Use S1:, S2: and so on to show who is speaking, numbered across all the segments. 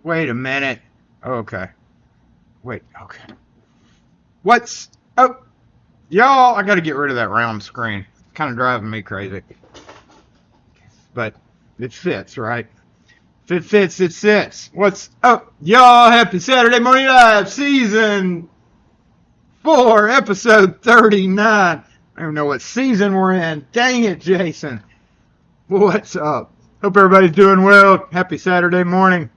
S1: Wait a minute. Okay. Wait, okay. What's... Oh, y'all, I gotta get rid of that round screen. It's kind of driving me crazy. But it fits, right? If it fits, it sits. What's up, y'all? Happy Saturday Morning Live, Season 4, Episode 39. I don't even know what season we're in. Dang it, Jason. What's up? Hope everybody's doing well. Happy Saturday morning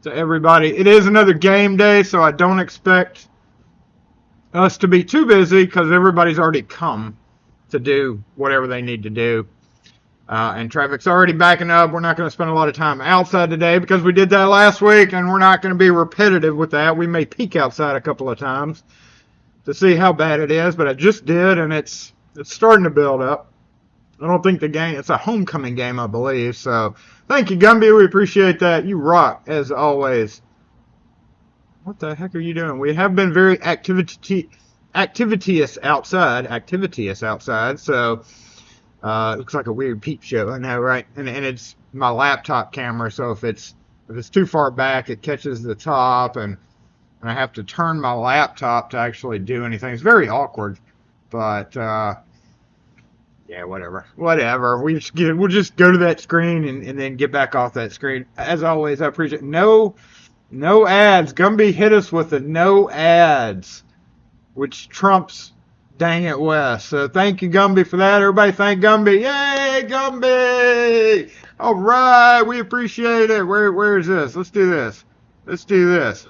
S1: to everybody. It is another game day, so I don't expect us to be too busy because everybody's already come to do whatever they need to do. And traffic's already backing up. We're not going to spend a lot of time outside today because we did that last week, and we're not going to be repetitive with that. We may peek outside a couple of times to see how bad it is, but I just did, and it's starting to build up. I don't think the game, it's a homecoming game, I believe. So thank you, Gumby. We appreciate that. You rock, as always. What the heck are you doing? We have been very activitous outside. So it looks like a weird peep show. I know, right? And it's my laptop camera. So if it's too far back, it catches the top, and I have to turn my laptop to actually do anything. It's very awkward, but yeah, whatever. We'll just go to that screen and then get back off that screen. As always, I appreciate no ads. Gumby hit us with the no ads, which trumps dang it Wes. So thank you, Gumby, for that. Everybody thank Gumby. Yay, Gumby! All right, we appreciate it. Where is this? Let's do this. Let's do this.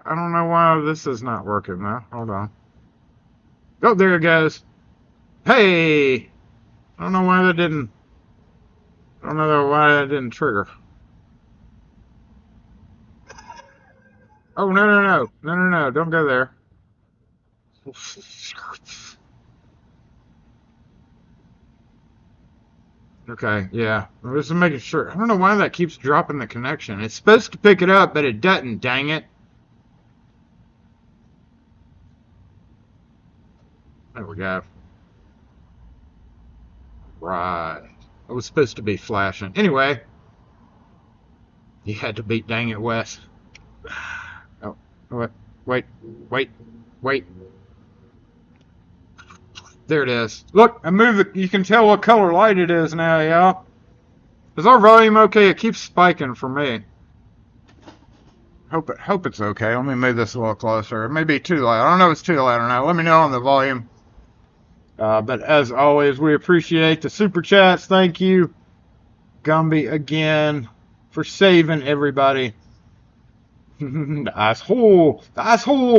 S1: I don't know why this is not working now. Hold on. Oh, there it goes. Hey! I don't know why that didn't. I don't know why that didn't trigger. Oh, no. Don't go there. Okay, yeah. I'm just making sure. I don't know why that keeps dropping the connection. It's supposed to pick it up, but it doesn't. Dang it. There we go. Right. It was supposed to be flashing. Anyway, you had to beat dang it, Wes. Oh, wait. There it is. Look, I moved it. You can tell what color light it is now, y'all. Is our volume okay? It keeps spiking for me. Hope it's okay. Let me move this a little closer. It may be too loud. I don't know if it's too loud or not. Let me know on the volume. But as always, we appreciate the super chats. Thank you, Gumby, again, for saving everybody. The ice hole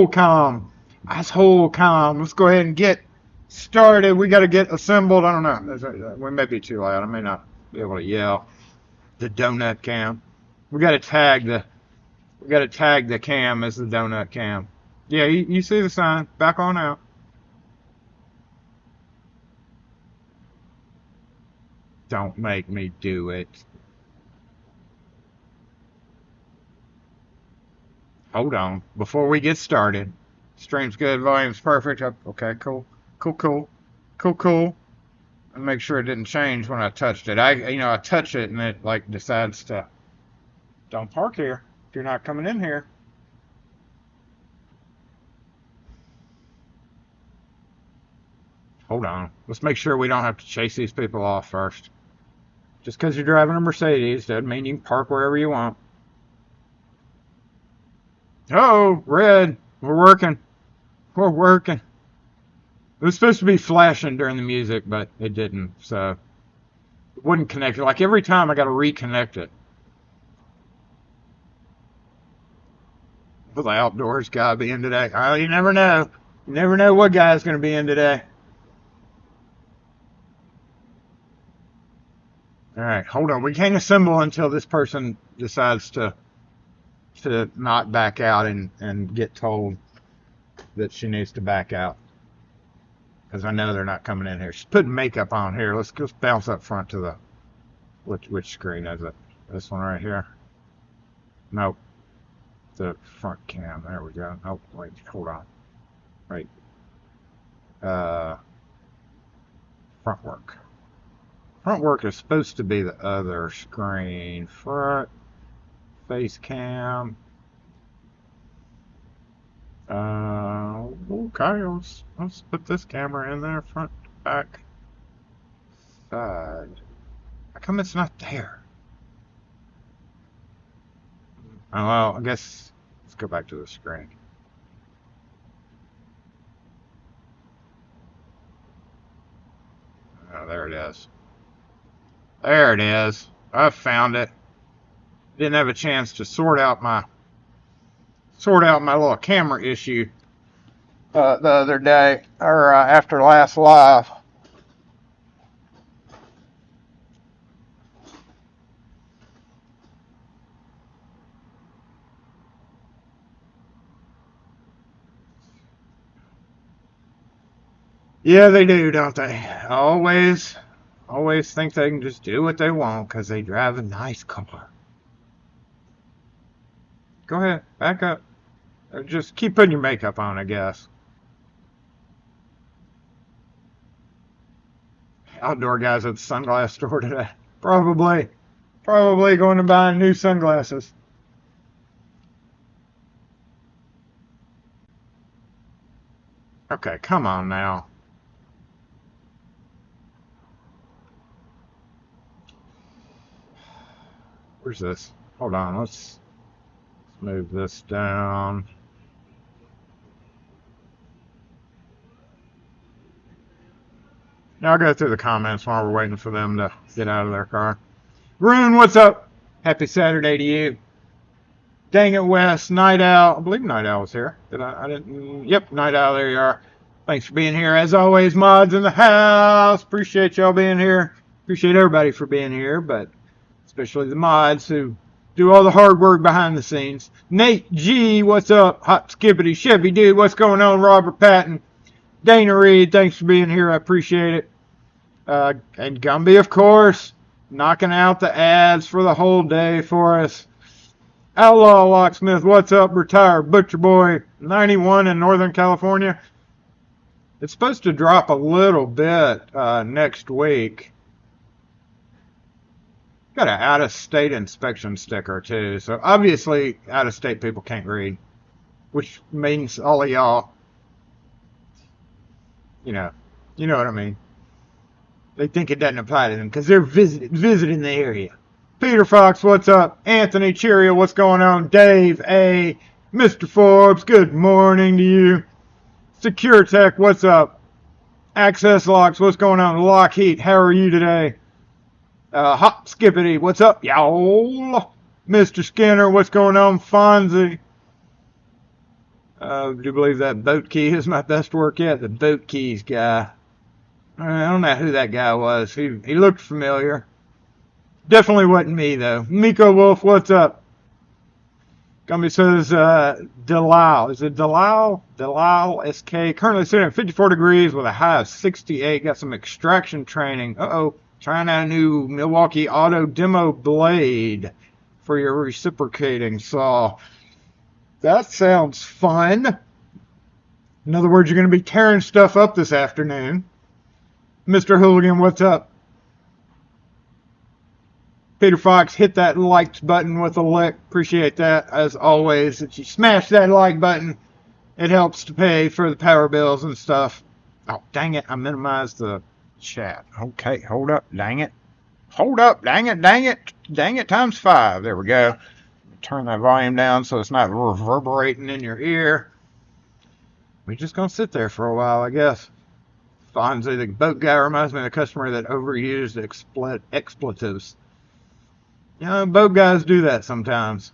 S1: calm. Let's go ahead and get started. We got to get assembled. I don't know. We may be too loud. I may not be able to yell. The donut cam. We got to tag the cam as the donut cam. Yeah, you see the sign. Back on out. Don't make me do it. Hold on. Before we get started. Stream's good. Volume's perfect. Okay, cool. And make sure it didn't change when I touched it. I touch it and it like decides to Don't park here if you're not coming in here. Hold on. Let's make sure we don't have to chase these people off first. Just because you're driving a Mercedes doesn't mean you can park wherever you want. Oh, red. We're working. We're working. It was supposed to be flashing during the music, but it didn't, so it wouldn't connect it. Like every time I got to reconnect it. Will the outdoors guy be in today? Oh, you never know. You never know what guy's going to be in today. All right, hold on. We can't assemble until this person decides to not back out and get told that she needs to back out. Because I know they're not coming in here. She's putting makeup on here. Let's just bounce up front to the... Which screen is it? This one right here? Nope. The front cam. There we go. Oh, wait. Hold on. Right. Front work. Front work is supposed to be the other screen. Front. Face cam. Okay, let's put this camera in there, front, back, side. How come it's not there? Oh, well, I guess let's go back to the screen. Oh, there it is. There it is. I found it. Didn't have a chance to sort out my little camera issue the other day, or after last live. Yeah, they do, don't they? Always think they can just do what they want because they drive a nice car. Go ahead, back up. Or just keep putting your makeup on, I guess. Outdoor guys at the sunglass store today. Probably going to buy new sunglasses. Okay, come on now. Where's this? Hold on, let's move this down. Now I'll go through the comments while we're waiting for them to get out of their car. Rune, what's up? Happy Saturday to you. Dang it, Wes. Night Owl. I believe Night Owl was here. I didn't. Yep, Night Owl, there you are. Thanks for being here. As always, mods in the house. Appreciate y'all being here. Appreciate everybody for being here, but especially the mods who do all the hard work behind the scenes. Nate G, what's up? Hot Skippity Chevy Dude, what's going on? Robert Patton. Dana Reed, thanks for being here. I appreciate it. And Gumby, of course, knocking out the ads for the whole day for us. Outlaw Locksmith, what's up? Retired Butcher Boy 91 in Northern California. It's supposed to drop a little bit next week. Got an out-of-state inspection sticker, too. So, obviously, out-of-state people can't read. Which means all of y'all, you know what I mean. They think it doesn't apply to them because they're visiting the area. Peter Fox, what's up? Anthony Cheerio, what's going on? Dave A. Mr. Forbes, good morning to you. Secure Tech, what's up? Access Locks, what's going on? Lockheed, how are you today? Hop Skippity, what's up, y'all? Mr. Skinner, what's going on? Fonzie. Do you believe that boat key is my best work yet? The boat keys guy. I don't know who that guy was. He looked familiar. Definitely wasn't me, though. Miko Wolf, what's up? Gumby says, Delisle. Is it Delisle? Delisle SK. Currently sitting at 54 degrees with a high of 68. Got some extraction training. Uh-oh. Trying out a new Milwaukee Auto Demo blade for your reciprocating saw. That sounds fun. In other words, you're going to be tearing stuff up this afternoon. Mr. Hooligan, what's up? Peter Fox, hit that like button with a lick. Appreciate that, as always. If you smash that like button, it helps to pay for the power bills and stuff. Oh, dang it. I minimized the chat. Okay, hold up. Dang it. Hold up. Dang it. Dang it. Dang it times 5. There we go. Turn that volume down so it's not reverberating in your ear. We're just going to sit there for a while, I guess. Fonzie, the boat guy, reminds me of a customer that overused expletives. You know, boat guys do that sometimes.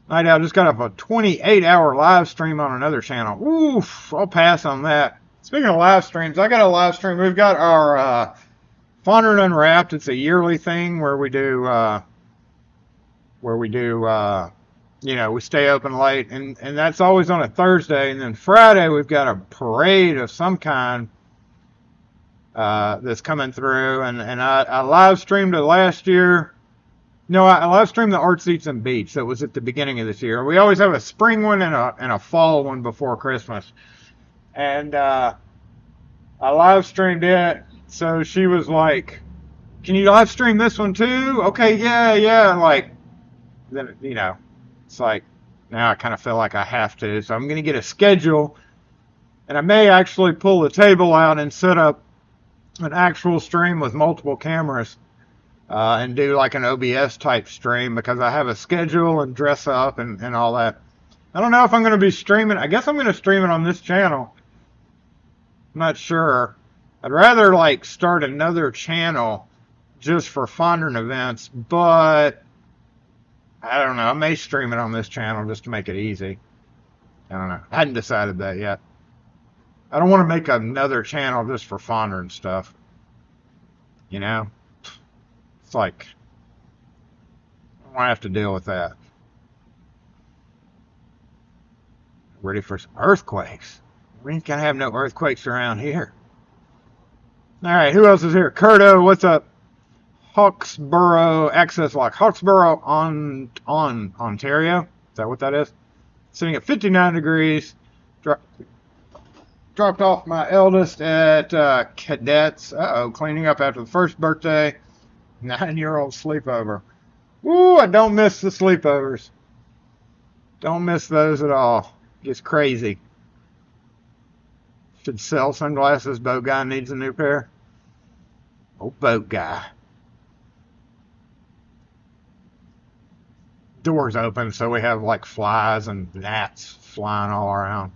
S1: Night Owl just got up a 28-hour live stream on another channel. Oof, I'll pass on that. Speaking of live streams, I got a live stream. We've got our Fondren Unwrapped. It's a yearly thing where we do, you know, we stay open late, and that's always on a Thursday. And then Friday, we've got a parade of some kind that's coming through. And I live streamed it last year. No, I live streamed the Art Seats and Beach. That was at the beginning of this year. We always have a spring one and a fall one before Christmas. And I live streamed it. So she was like, "Can you live stream this one too?" Okay, yeah. Like, then, you know, it's like, now I kind of feel like I have to. So I'm going to get a schedule. And I may actually pull the table out and set up an actual stream with multiple cameras. And do like an OBS type stream, because I have a schedule and dress up and all that. I don't know if I'm going to be streaming. I guess I'm going to stream it on this channel. I'm not sure. I'd rather like start another channel just for Fondren events, but I don't know. I may stream it on this channel just to make it easy. I don't know. I hadn't decided that yet. I don't want to make another channel just for Fondren stuff. You know? It's like, I don't want to have to deal with that. Ready for some earthquakes. We ain't gonna have no earthquakes around here. Alright, who else is here? Curto, what's up? Hawkesboro Access Lock. Hawkesboro on Ontario. Is that what that is? Sitting at 59 degrees. Dropped off my eldest at Cadets. Cleaning up after the first birthday. 9-year-old sleepover. Woo, I don't miss the sleepovers. Don't miss those at all. Gets crazy. Should sell sunglasses. Boat guy needs a new pair. Oh, boat guy. Doors open, so we have like flies and gnats flying all around.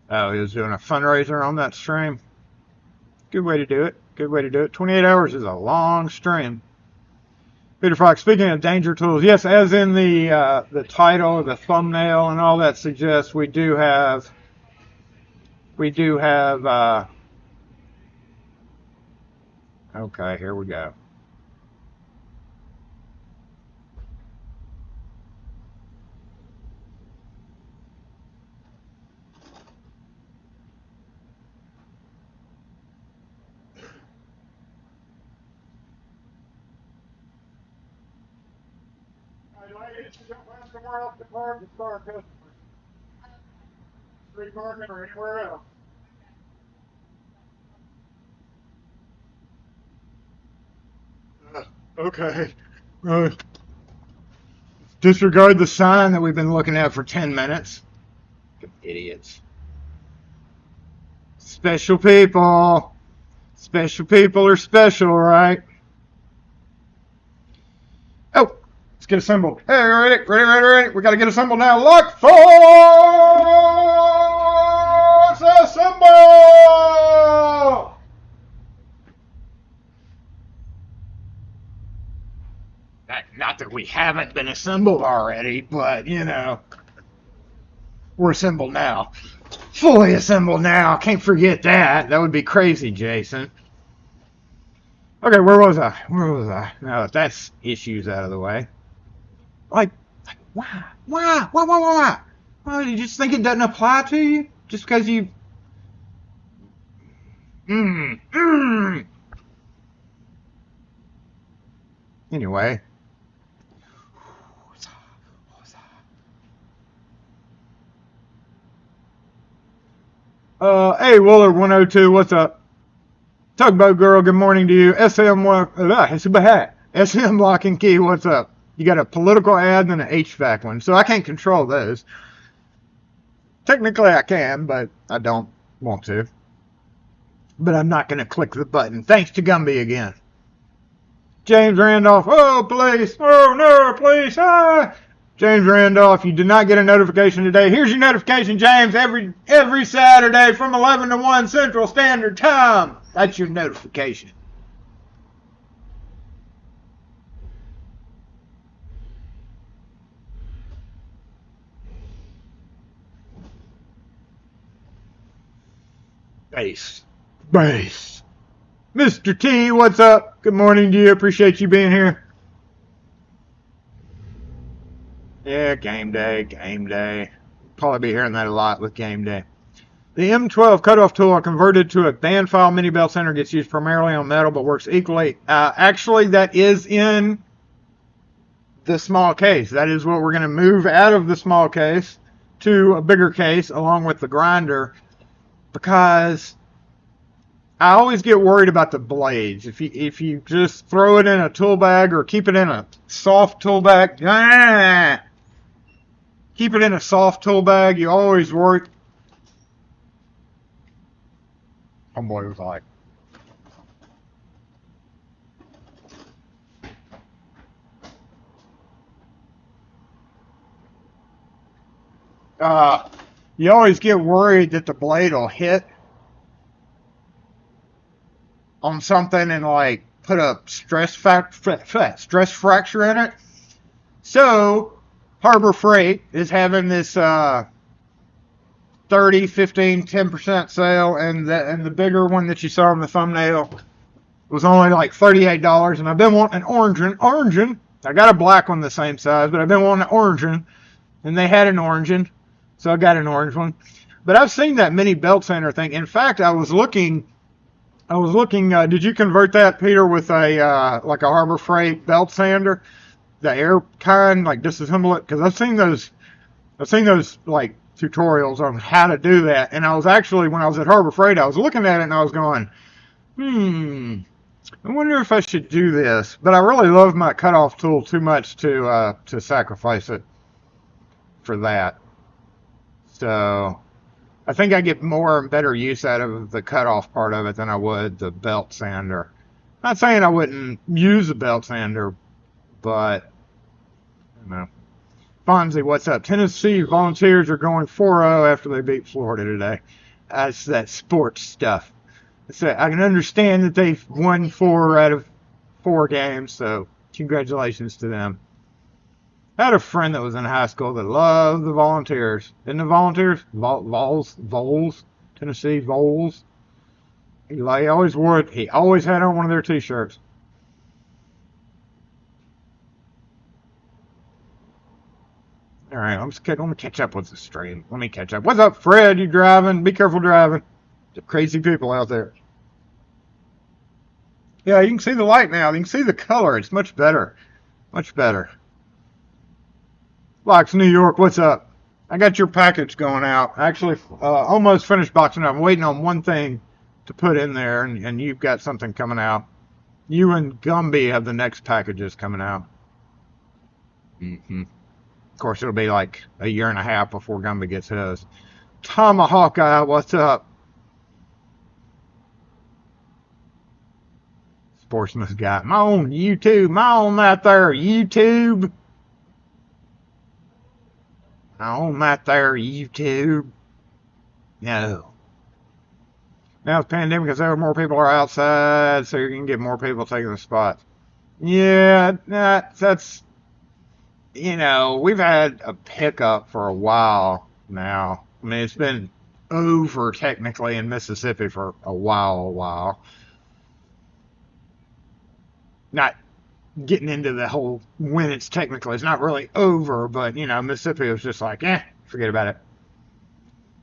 S1: Oh, he was doing a fundraiser on that stream. Good way to do it. Good way to do it. 28 hours is a long stream. Peter Fox, speaking of danger tools, yes, as in the title, the thumbnail, and all that suggests, we do have okay, here we go. Somewhere else to park to start customers. Street parking or anywhere else. Okay. Disregard the sign that we've been looking at for 10 minutes. Idiots. Special people. Special people are special, right? Oh, let's get assembled. Hey, ready. We got to get assembled now. Lock force assemble! Not that we haven't been assembled already, but, you know, we're assembled now. Fully assembled now. Can't forget that. That would be crazy, Jason. Okay, where was I? Now that that's issues out of the way. Like why? Well, you just think it doesn't apply to you? Just because you... Anyway. Hey, Wooler 102, what's up? Tugboat Girl, good morning to you. SM Lock and Key, what's up? You got a political ad and an HVAC one, so I can't control those. Technically I can, but I don't want to. But I'm not going to click the button. Thanks to Gumby again. James Randolph, oh, police. Oh, no, police. Ah. James Randolph, you did not get a notification today. Here's your notification, James. Every Saturday from 11 to 1 Central Standard Time. That's your notification. Base. Mr. T, what's up? Good morning to you. Appreciate you being here. Yeah, game day. Probably be hearing that a lot with game day. The M12 cutoff tool converted to a band file mini belt sander gets used primarily on metal but works equally. Actually, that is in the small case. That is what we're going to move out of the small case to a bigger case along with the grinder, because I always get worried about the blades. If you just throw it in a tool bag or keep it in a soft tool bag, you always worry. Homeboy was like, you always get worried that the blade will hit on something and like put a stress fracture in it. So Harbor Freight is having this 30, 15, 10% sale, and the bigger one that you saw in the thumbnail was only like $38, and I've been wanting an orange. I got a black one the same size, but I've been wanting an orange, and they had an orange, so I got an orange one. But I've seen that mini belt sander thing. In fact, I was looking. Did you convert that, Peter, with a like a Harbor Freight belt sander, the air kind, like disassemble it? Because I've seen those like tutorials on how to do that. And I was actually, when I was at Harbor Freight, I was looking at it and I was going, I wonder if I should do this. But I really love my cutoff tool too much to sacrifice it for that. So I think I get more and better use out of the cutoff part of it than I would the belt sander. Not saying I wouldn't use a belt sander, but you know. Fonzie, what's up? Tennessee Volunteers are going 4-0 after they beat Florida today. That's that sports stuff. I can understand that they've won 4 out of 4 games, so congratulations to them. I had a friend that was in high school that loved the Volunteers. Didn't the Volunteers? Vols, Tennessee Vols. He always wore it. He always had on one of their t-shirts. All right, let me catch up with the stream. Let me catch up. What's up, Fred? You driving? Be careful driving. There's crazy people out there. Yeah, you can see the light now. You can see the color. It's much better. Much better. Locks, New York, what's up? I got your package going out. Actually, almost finished boxing up. I'm waiting on one thing to put in there, and you've got something coming out. You and Gumby have the next packages coming out. Of course, it'll be like a year and a half before Gumby gets his. Tomahawk Eye, what's up? Sportsman's guy. My own YouTube. My own that there YouTube. My own that there YouTube. No. Now it's pandemic because more people are outside, so you can get more people taking the spots. Yeah, that's, you know, we've had a pickup for a while now. I mean, it's been over technically in Mississippi for a while. Not getting into the whole when it's not really over, but, you know, Mississippi was just like, forget about it.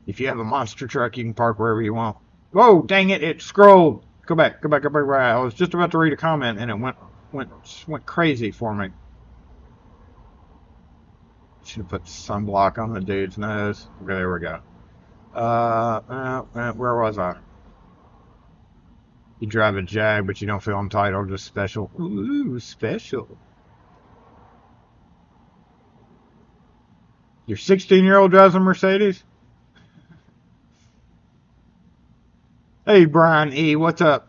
S1: If you have a monster truck, you can park wherever you want. Whoa, dang it, it scrolled. Go back. I was just about to read a comment, and it went crazy for me. Should have put sunblock on the dude's nose. Okay, there we go. Where was I? You drive a Jag, but you don't feel entitled, just special. Ooh, special. Your 16-year-old drives a Mercedes? Hey, Brian E., what's up?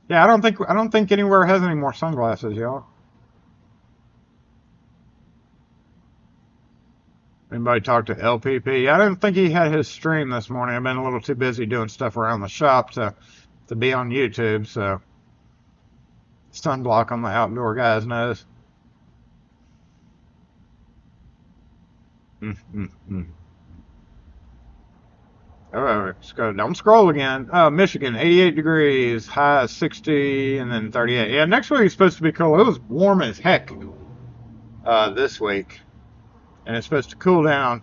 S1: Yeah, I don't think anywhere has any more sunglasses, y'all. Anybody talk to LPP? I didn't think he had his stream this morning. I've been a little too busy doing stuff around the shop to be on YouTube, so sunblock on the outdoor guy's nose. Oh, let's go. Don't scroll again. Oh, Michigan, 88 degrees, high 60, and then 38. Yeah, next week is supposed to be cool. It was warm as heck this week, and it's supposed to cool down.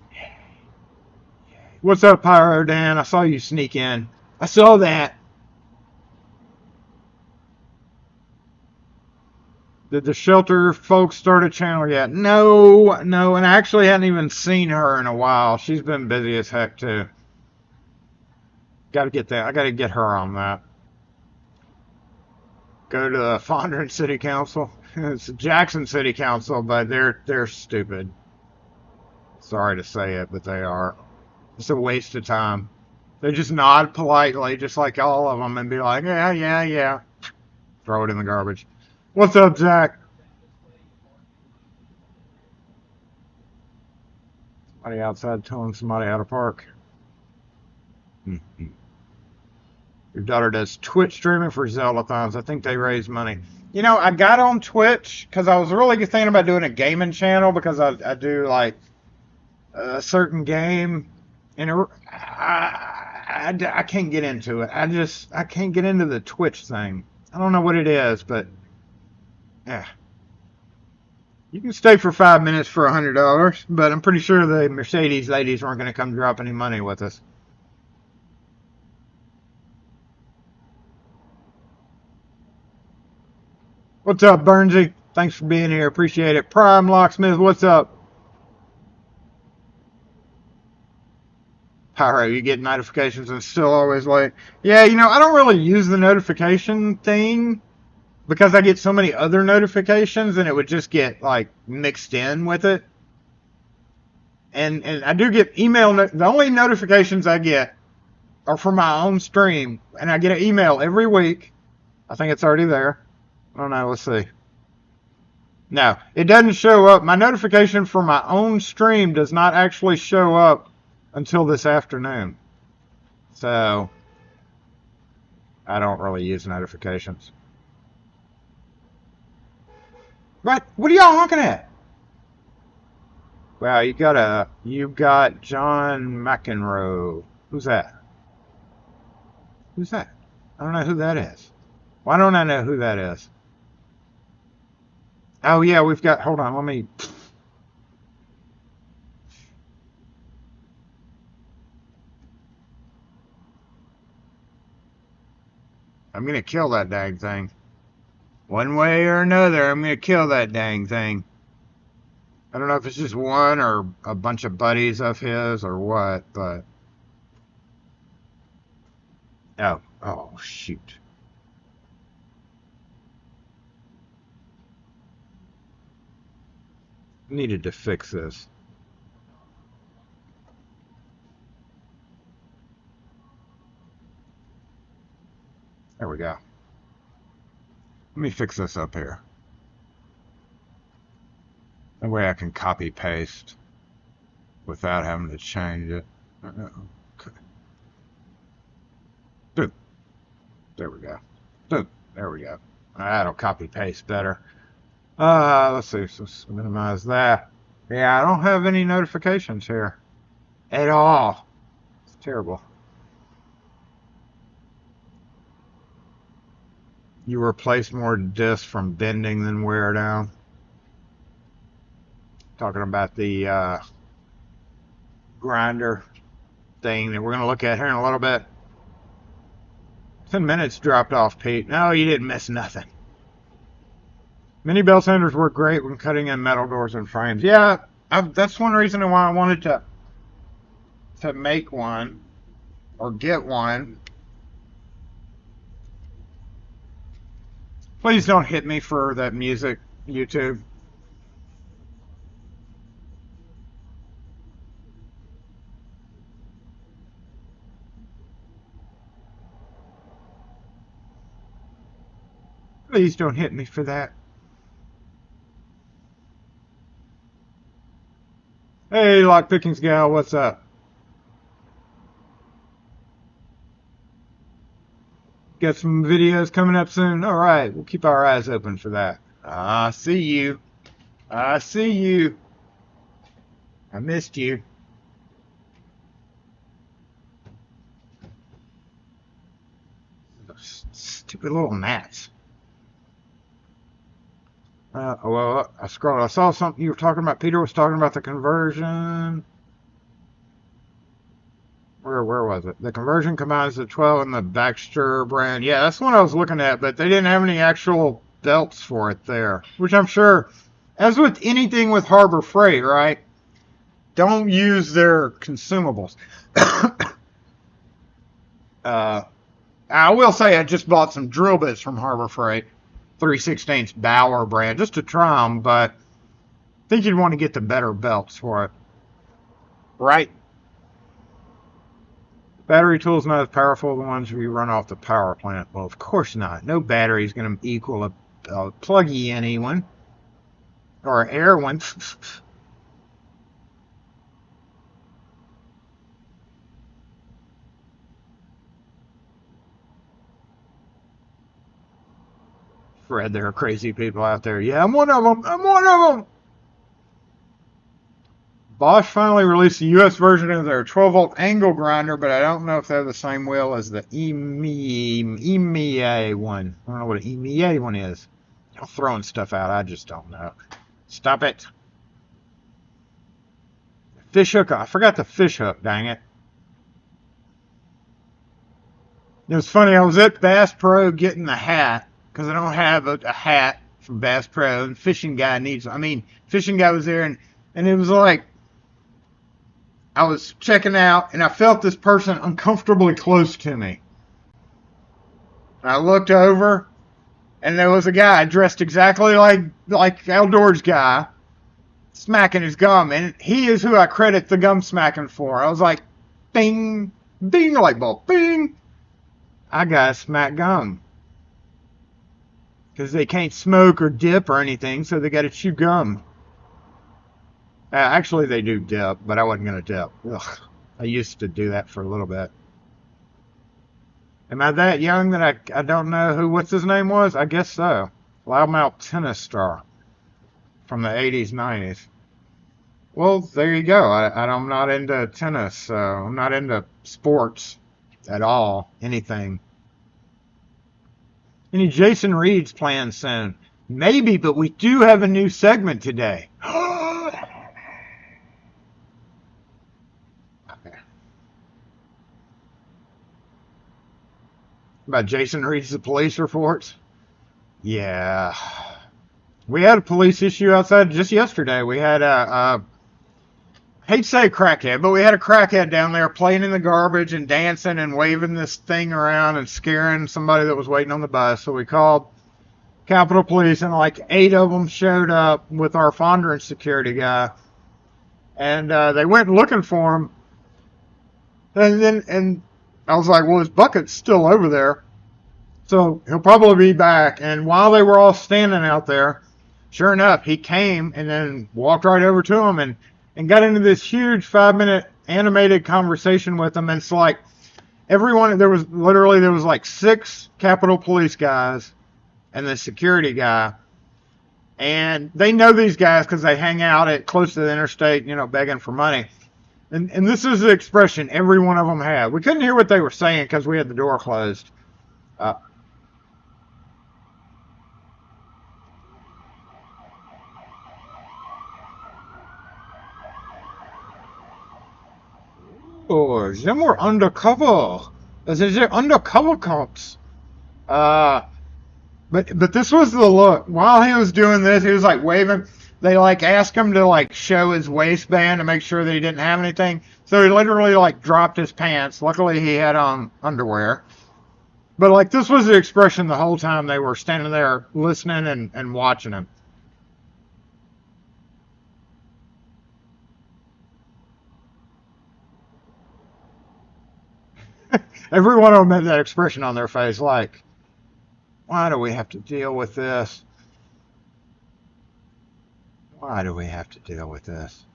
S1: What's up, Pyro Dan? I saw you sneak in. I saw that. Did the shelter folks start a channel yet? No, no, and I actually hadn't even seen her in a while. She's been busy as heck, too. Got to get that. I got to get her on that. Go to Fondren City Council. It's Jackson City Council, but they're stupid. Sorry to say it, but they are. It's a waste of time. They just nod politely, just like all of them, and be like, yeah, yeah, yeah. Throw it in the garbage. What's up, Zach? Somebody outside telling somebody how to park. Your daughter does Twitch streaming for Zeldathons. I think they raise money. You know, I got on Twitch because I was really thinking about doing a gaming channel because I do like a certain game, and I can't get into it. I can't get into the Twitch thing. I don't know what it is, but yeah. You can stay for 5 minutes for $100, but I'm pretty sure the Mercedes ladies weren't going to come drop any money with us. What's up, Bernsey? Thanks for being here. Appreciate it. Prime Locksmith, what's up? Pyro, you get notifications and still always late. Yeah, you know, I don't really use the notification thing because I get so many other notifications and it would just get like mixed in with it. And I do get email. The only notifications I get are from my own stream, and I get an email every week. I think it's already there. I don't know. Let's see. No, it doesn't show up. My notification for my own stream does not actually show up until this afternoon. So I don't really use notifications. What are y'all honking at? Wow, you got John McEnroe. Who's that? Who's that? I don't know who that is. Why don't I know who that is? Oh yeah, we've got. Hold on, let me. I'm gonna kill that dang thing. One way or another, I'm gonna kill that dang thing. I don't know if it's just one or a bunch of buddies of his or what, but. Oh, shoot. Needed to fix this. There we go. Let me fix this up here. That way I can copy paste without having to change it. Okay. Boom. There we go. Boom. There we go. That'll copy paste better. Let's see. So let's minimize that. Yeah, I don't have any notifications here at all. It's terrible. You replace more discs from bending than wear down. Talking about the grinder thing that we're going to look at here in a little bit. 10 minutes dropped off, Pete. No, you didn't miss nothing. Mini bell sanders work great when cutting in metal doors and frames. Yeah, that's one reason why I wanted to to make one or get one. Please don't hit me for that music, YouTube. Please don't hit me for that. Hey, Lockpicking's gal, what's up? Got some videos coming up soon. All right, we'll keep our eyes open for that. I see you. I see you. I missed you. Stupid little gnats. Well, I scrolled. I saw something you were talking about. Peter was talking about the conversion. Where was it? The conversion combines the 12 and the Baxter brand. Yeah, that's the one I was looking at, but they didn't have any actual belts for it there. Which I'm sure, as with anything with Harbor Freight, right? Don't use their consumables. I will say I just bought some drill bits from Harbor Freight. 3/16 Bauer brand, just to try them, but I think you'd want to get the better belts for it. Right? Battery tool's not as powerful as the ones you run off the power plant. Well, of course not. No battery is going to equal a plug-in one. Or an air one. Fred, there are crazy people out there. Yeah, I'm one of them. I'm one of them. Bosch finally released the U.S. version of their 12-volt angle grinder, but I don't know if they're the same wheel as the EMEA one. I don't know what an EMEA one is. I'm throwing stuff out. I just don't know. Stop it. Fish hook. I forgot the fish hook, dang it. It was funny. I was at Bass Pro getting the hat because I don't have a hat from Bass Pro, and fishing guy needs. Fishing guy was there, and it was like I was checking out, and I felt this person uncomfortably close to me. And I looked over, and there was a guy dressed exactly like Outdoors guy, smacking his gum, and he is who I credit the gum smacking for. I was like, bing, bing, light bulb, bing. I got smack gum. Because they can't smoke or dip or anything, so they got to chew gum. Actually, they do dip, but I wasn't going to dip. Ugh, I used to do that for a little bit. Am I that young that I don't know what's his name was? I guess so. Loudmouth tennis star from the 80s, 90s. Well, there you go. I'm not into tennis, so I'm not into sports at all, anything. Any Jason Reed's planned soon? Maybe, but we do have a new segment today. About Jason Reed's the police reports? Yeah. We had a police issue outside just yesterday. We had I hate to say crackhead, but we had a crackhead down there playing in the garbage and dancing and waving this thing around and scaring somebody that was waiting on the bus. So we called Capitol Police, and like 8 of them showed up with our Fondren security guy. And they went looking for him. And I was like, well, his bucket's still over there, so he'll probably be back. And while they were all standing out there, sure enough, he came and then walked right over to him and got into this huge 5-minute animated conversation with them. And it's like everyone, there was like 6 Capitol Police guys and the security guy. And they know these guys because they hang out at close to the interstate, begging for money. And this is the expression every one of them had. We couldn't hear what they were saying because we had the door closed. Oh, then we're undercover. This is undercover cops. But this was the look. While he was doing this, he was like waving. they like asked him to like show his waistband to make sure that he didn't have anything. So he literally like dropped his pants. Luckily he had on underwear. But like this was the expression the whole time they were standing there listening and watching him. Every one of them had that expression on their face like, why do we have to deal with this? Why do we have to deal with this?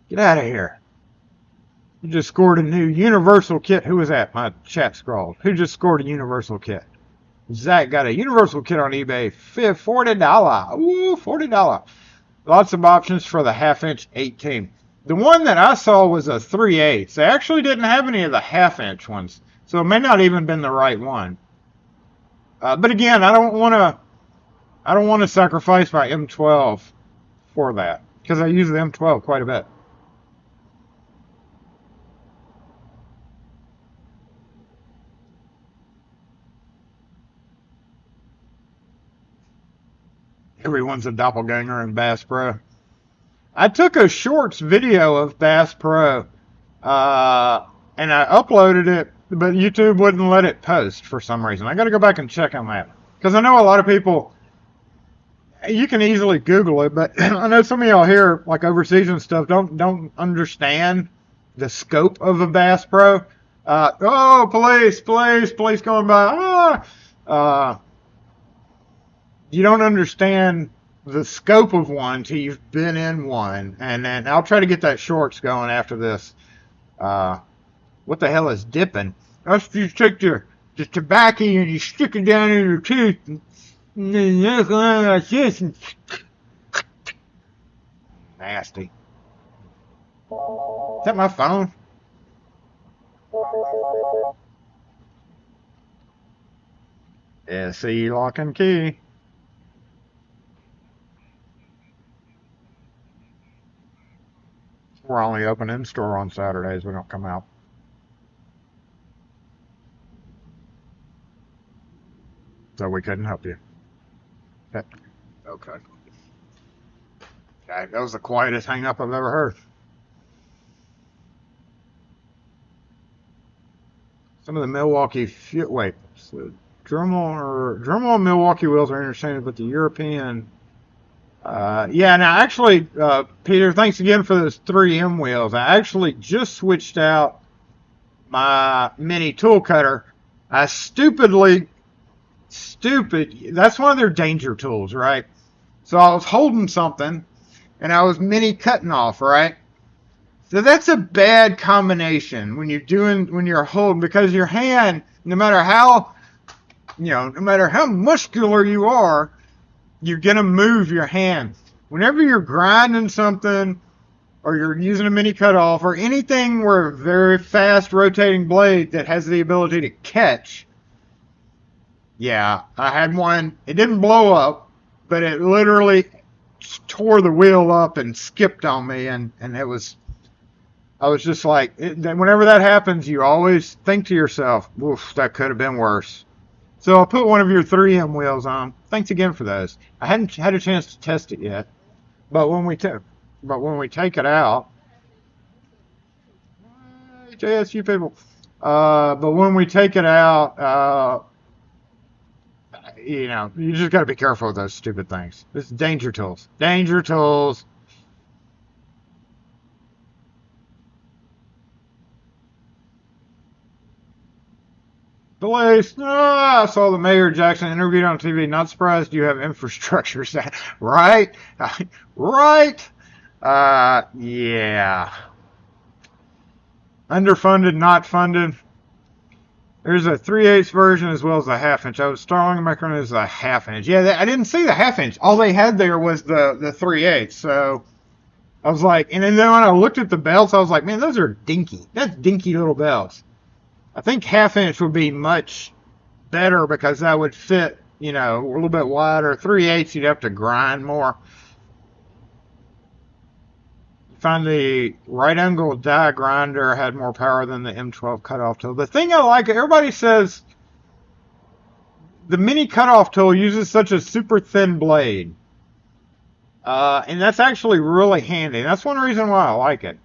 S1: Get out of here. You just scored a new Universal kit. Who was that? My chat scrolled. Who just scored a Universal kit? Zach got a Universal kit on eBay. $40. Woo, $40. Lots of options for the half-inch 18. The one that I saw was a 3/8. They actually didn't have any of the half-inch ones. So it may not even been the right one. But again, I don't want to sacrifice my M12 for that. Because I use the M12 quite a bit. Everyone's a doppelganger in Bass Pro. I took a shorts video of Bass Pro, and I uploaded it, but YouTube wouldn't let it post for some reason. I got to go back and check on that. Because I know a lot of people, you can easily Google it, but I know some of y'all here, like overseas and stuff, don't understand the scope of a Bass Pro. Oh, police going by. You don't understand the scope of one till you've been in one. And then I'll try to get that shorts going after this. What the hell is dipping? That's you take the tobacco and you stick it down in your teeth. And then like this. And nasty. Is that my phone? SE lock and key. We're only open in store on Saturdays. We don't come out. So we couldn't help you. Okay. Okay. That was the quietest hang up I've ever heard. Some of the Milwaukee so Dremel Milwaukee wheels are interchangeable, but the European. Yeah, now actually, Peter, thanks again for those 3M wheels. I actually just switched out my mini tool cutter. I stupid, that's one of their danger tools, right? So I was holding something and I was mini cutting off, right? So that's a bad combination when you're holding, because your hand, no matter how muscular you are, you're going to move your hand. Whenever you're grinding something or you're using a mini cutoff or anything where a very fast rotating blade that has the ability to catch. Yeah, I had one. It didn't blow up, but it literally tore the wheel up and skipped on me. And I was just like, whenever that happens, you always think to yourself, oof, that could have been worse. So I'll put one of your 3M wheels on. Thanks again for those. I hadn't had a chance to test it yet, but when we take it out, JSU people. But when we take it out, you just got to be careful with those stupid things. This is danger tools. Danger tools. Police. I saw the Mayor Jackson interviewed on TV. Not surprised you have infrastructure. Right? Right? Yeah. Underfunded, not funded. There's a 3/8 version as well as a half-inch. I was starting my current as a half-inch. Yeah, I didn't see the half-inch. All they had there was the 3/8. So I was like, and then when I looked at the belts, I was like, man, those are dinky. That's dinky little belts. I think half-inch would be much better because that would fit, a little bit wider. 3/8, you'd have to grind more. Find the right angle die grinder had more power than the M12 cutoff tool. The thing I like, everybody says the mini cutoff tool uses such a super thin blade. And that's actually really handy. That's one reason why I like it.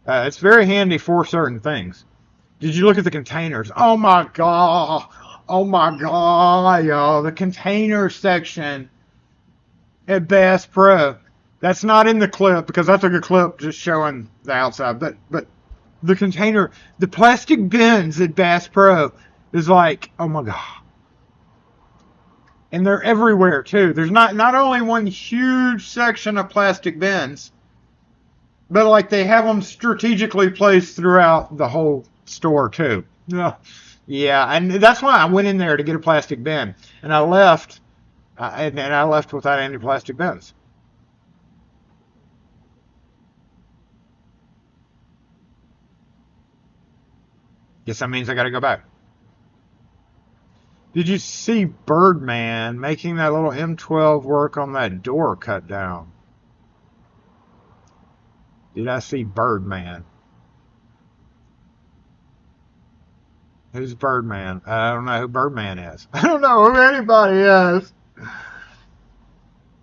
S1: It's very handy for certain things. Did you look at the containers? Oh my god! Oh my god, y'all! The container section at Bass Pro. That's not in the clip because I took a clip just showing the outside. But the container, the plastic bins at Bass Pro is like, oh my god. And they're everywhere too. There's not only one huge section of plastic bins, but like they have them strategically placed throughout the whole store too. Yeah, and that's why I went in there to get a plastic bin, and I left, and I left without any plastic bins. Guess that means I got to go back. Did you see Birdman making that little M12 work on that door cut down? Did I see Birdman? Who's Birdman? I don't know who Birdman is. I don't know who anybody is.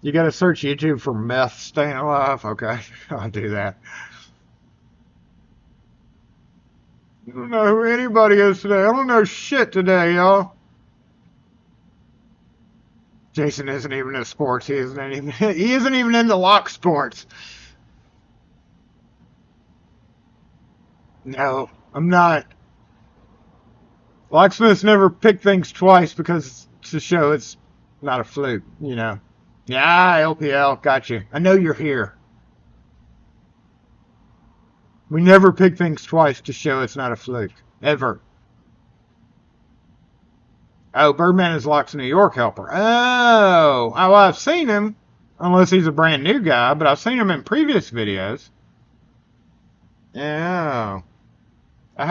S1: You got to search YouTube for meth staying alive. Okay, I'll do that. I don't know who anybody is today. I don't know shit today, y'all. Jason isn't even in sports. He isn't even into lock sports. No, I'm not. Locksmiths never pick things twice because to show it's not a fluke, you know. Yeah, LPL, got you. I know you're here. We never pick things twice to show it's not a fluke. Ever. Oh, Birdman is Lock's New York helper. Oh, well, I've seen him, unless he's a brand new guy, but I've seen him in previous videos. Yeah, I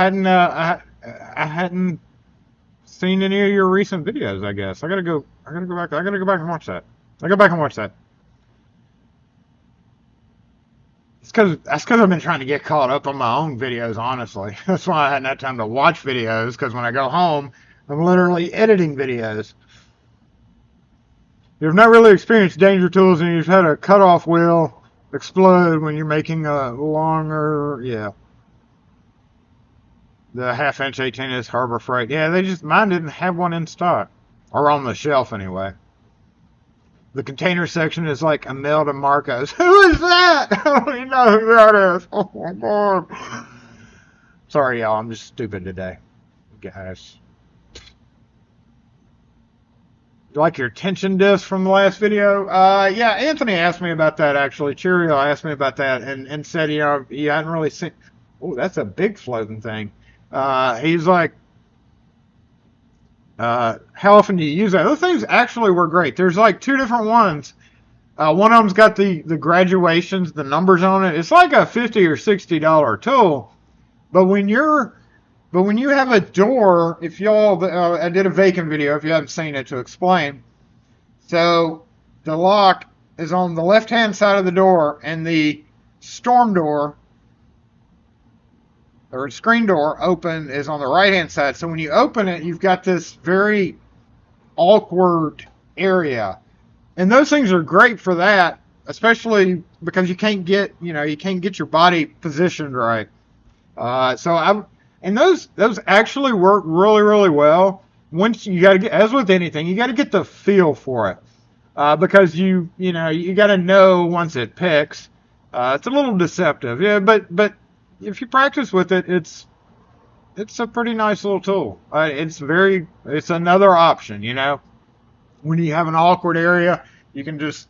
S1: hadn't seen any of your recent videos. I guess I gotta go back. I gotta go back and watch that. I go back and watch that. That's because I've been trying to get caught up on my own videos. Honestly, that's why I hadn't had time to watch videos. Because when I go home, I'm literally editing videos. You've not really experienced danger tools, and you've had a cutoff wheel explode when you're making a longer, yeah. The half-inch 18-inch Harbor Freight. Yeah, mine didn't have one in stock. Or on the shelf, anyway. The container section is like Imelda Marcos. Who is that? I don't even know who that is. Oh, my God. Sorry, y'all. I'm just stupid today. Guys. You like your tension disc from the last video? Yeah, Anthony asked me about that, actually. Cheerio asked me about that and said, you know, you hadn't really seen... Oh, that's a big floating thing. He's like, how often do you use that? Those things actually were great. There's like two different ones. One of them's got the graduations, the numbers on it. It's like a $50 or $60 tool. But when you have a door, if y'all, I did a vacant video, if you haven't seen it, to explain. So the lock is on the left-hand side of the door, and the storm door, or screen door open, is on the right-hand side. So when you open it, you've got this very awkward area. And those things are great for that, especially because you can't get your body positioned right. And those actually work really, really well. Once you got to get, as with anything, you got to get the feel for it, because you got to know once it picks. It's a little deceptive, yeah, but if you practice with it, it's a pretty nice little tool. It's another option, you know. When you have an awkward area, you can just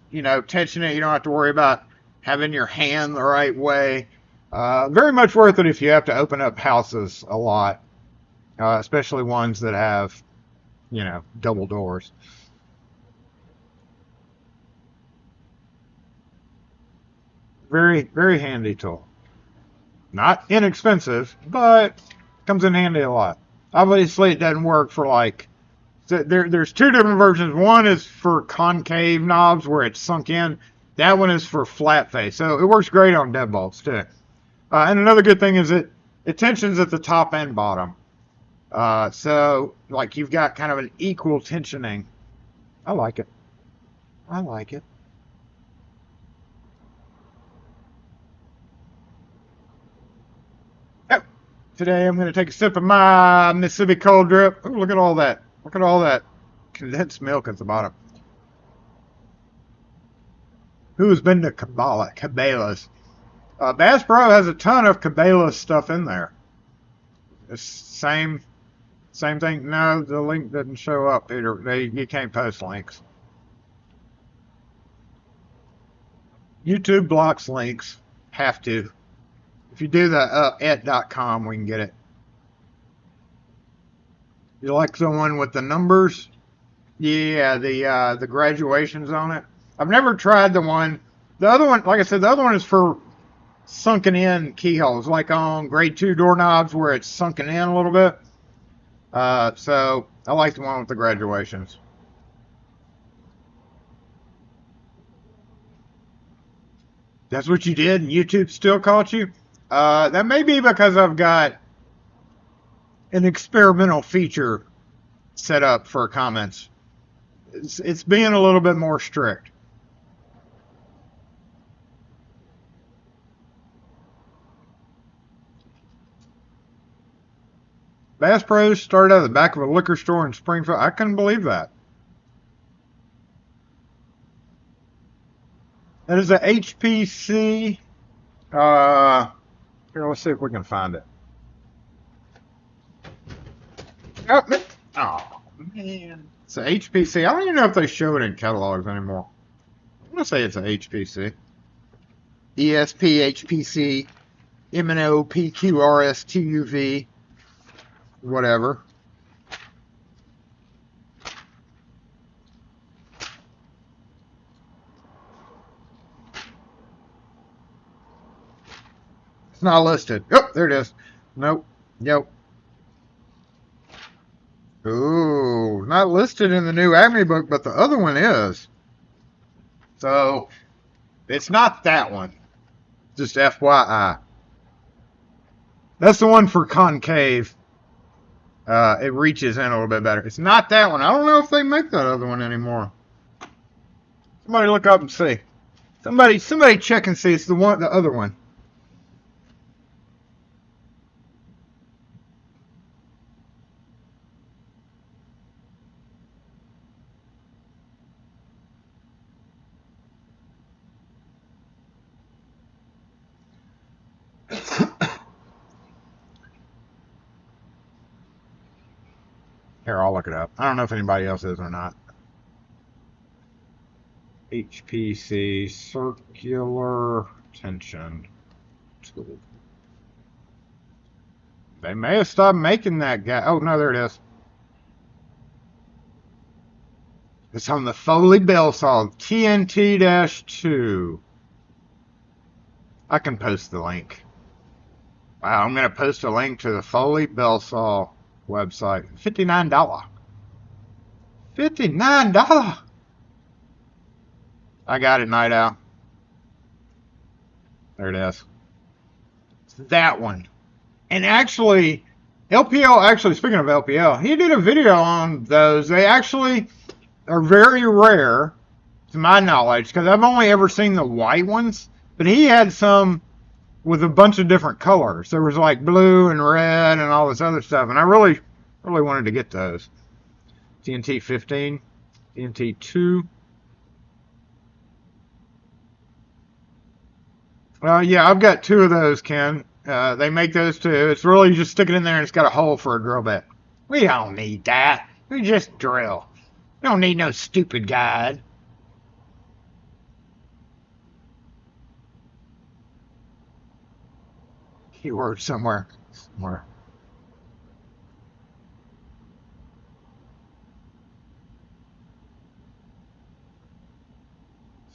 S1: tension it. You don't have to worry about having your hand the right way. Very much worth it if you have to open up houses a lot, especially ones that have, double doors. Very, very handy tool. Not inexpensive, but comes in handy a lot. Obviously, it doesn't work for there's two different versions. One is for concave knobs where it's sunk in. That one is for flat face. So it works great on deadbolts too. And another good thing is it tensions at the top and bottom. So like you've got kind of an equal tensioning. I like it. Today I'm going to take a sip of my Mississippi cold drip. Ooh, look at all that. Look at all that condensed milk at the bottom. Who's been to Cabela's? Bass Pro has a ton of Cabela's stuff in there. It's same thing. No, the link doesn't show up, Peter. You can't post links. YouTube blocks links. Have to. If you do the et.com, we can get it. You like the one with the numbers? Yeah, the graduations on it. I've never tried the one. The other one, like I said, the other one is for sunken in keyholes, like on grade 2 doorknobs where it's sunken in a little bit. So I like the one with the graduations. That's what you did, and YouTube still caught you? That may be because I've got an experimental feature set up for comments. It's being a little bit more strict. Bass Pros started out of the back of a liquor store in Springfield. I couldn't believe that. That is a HPC. Here, let's see if we can find it. Oh, man. It's a HPC. I don't even know if they show it in catalogs anymore. I'm going to say it's a HPC. ESP, HPC, MNO, PQRS, TUV, whatever. It's not listed. Oh, there it is. Nope. Nope. Ooh, not listed in the new Acme book, but the other one is. So, it's not that one. Just FYI. That's the one for concave. It reaches in a little bit better. It's not that one. I don't know if they make that other one anymore. Somebody look up and see. Somebody check and see. It's the other one. Here, I'll look it up. I don't know if anybody else is or not. HPC circular tension tool. They may have stopped making that guy. Oh, no, there it is. It's on the Foley bell saw TNT-2. I can post the link. Wow, I'm going to post a link to the Foley bell saw website. $59. $59. I got it, Night Owl. There it is. It's that one. And actually, LPL, speaking of LPL, he did a video on those. They actually are very rare, to my knowledge, because I've only ever seen the white ones. But he had some with a bunch of different colors. There was like blue and red and all this other stuff. And I really wanted to get those. TNT 15, TNT 2. Yeah, I've got 2 of those, Ken. They make those too. It's really just stick it in there and it's got a hole for a drill bit. We don't need that. We just drill. We don't need no stupid guide. Keyword somewhere.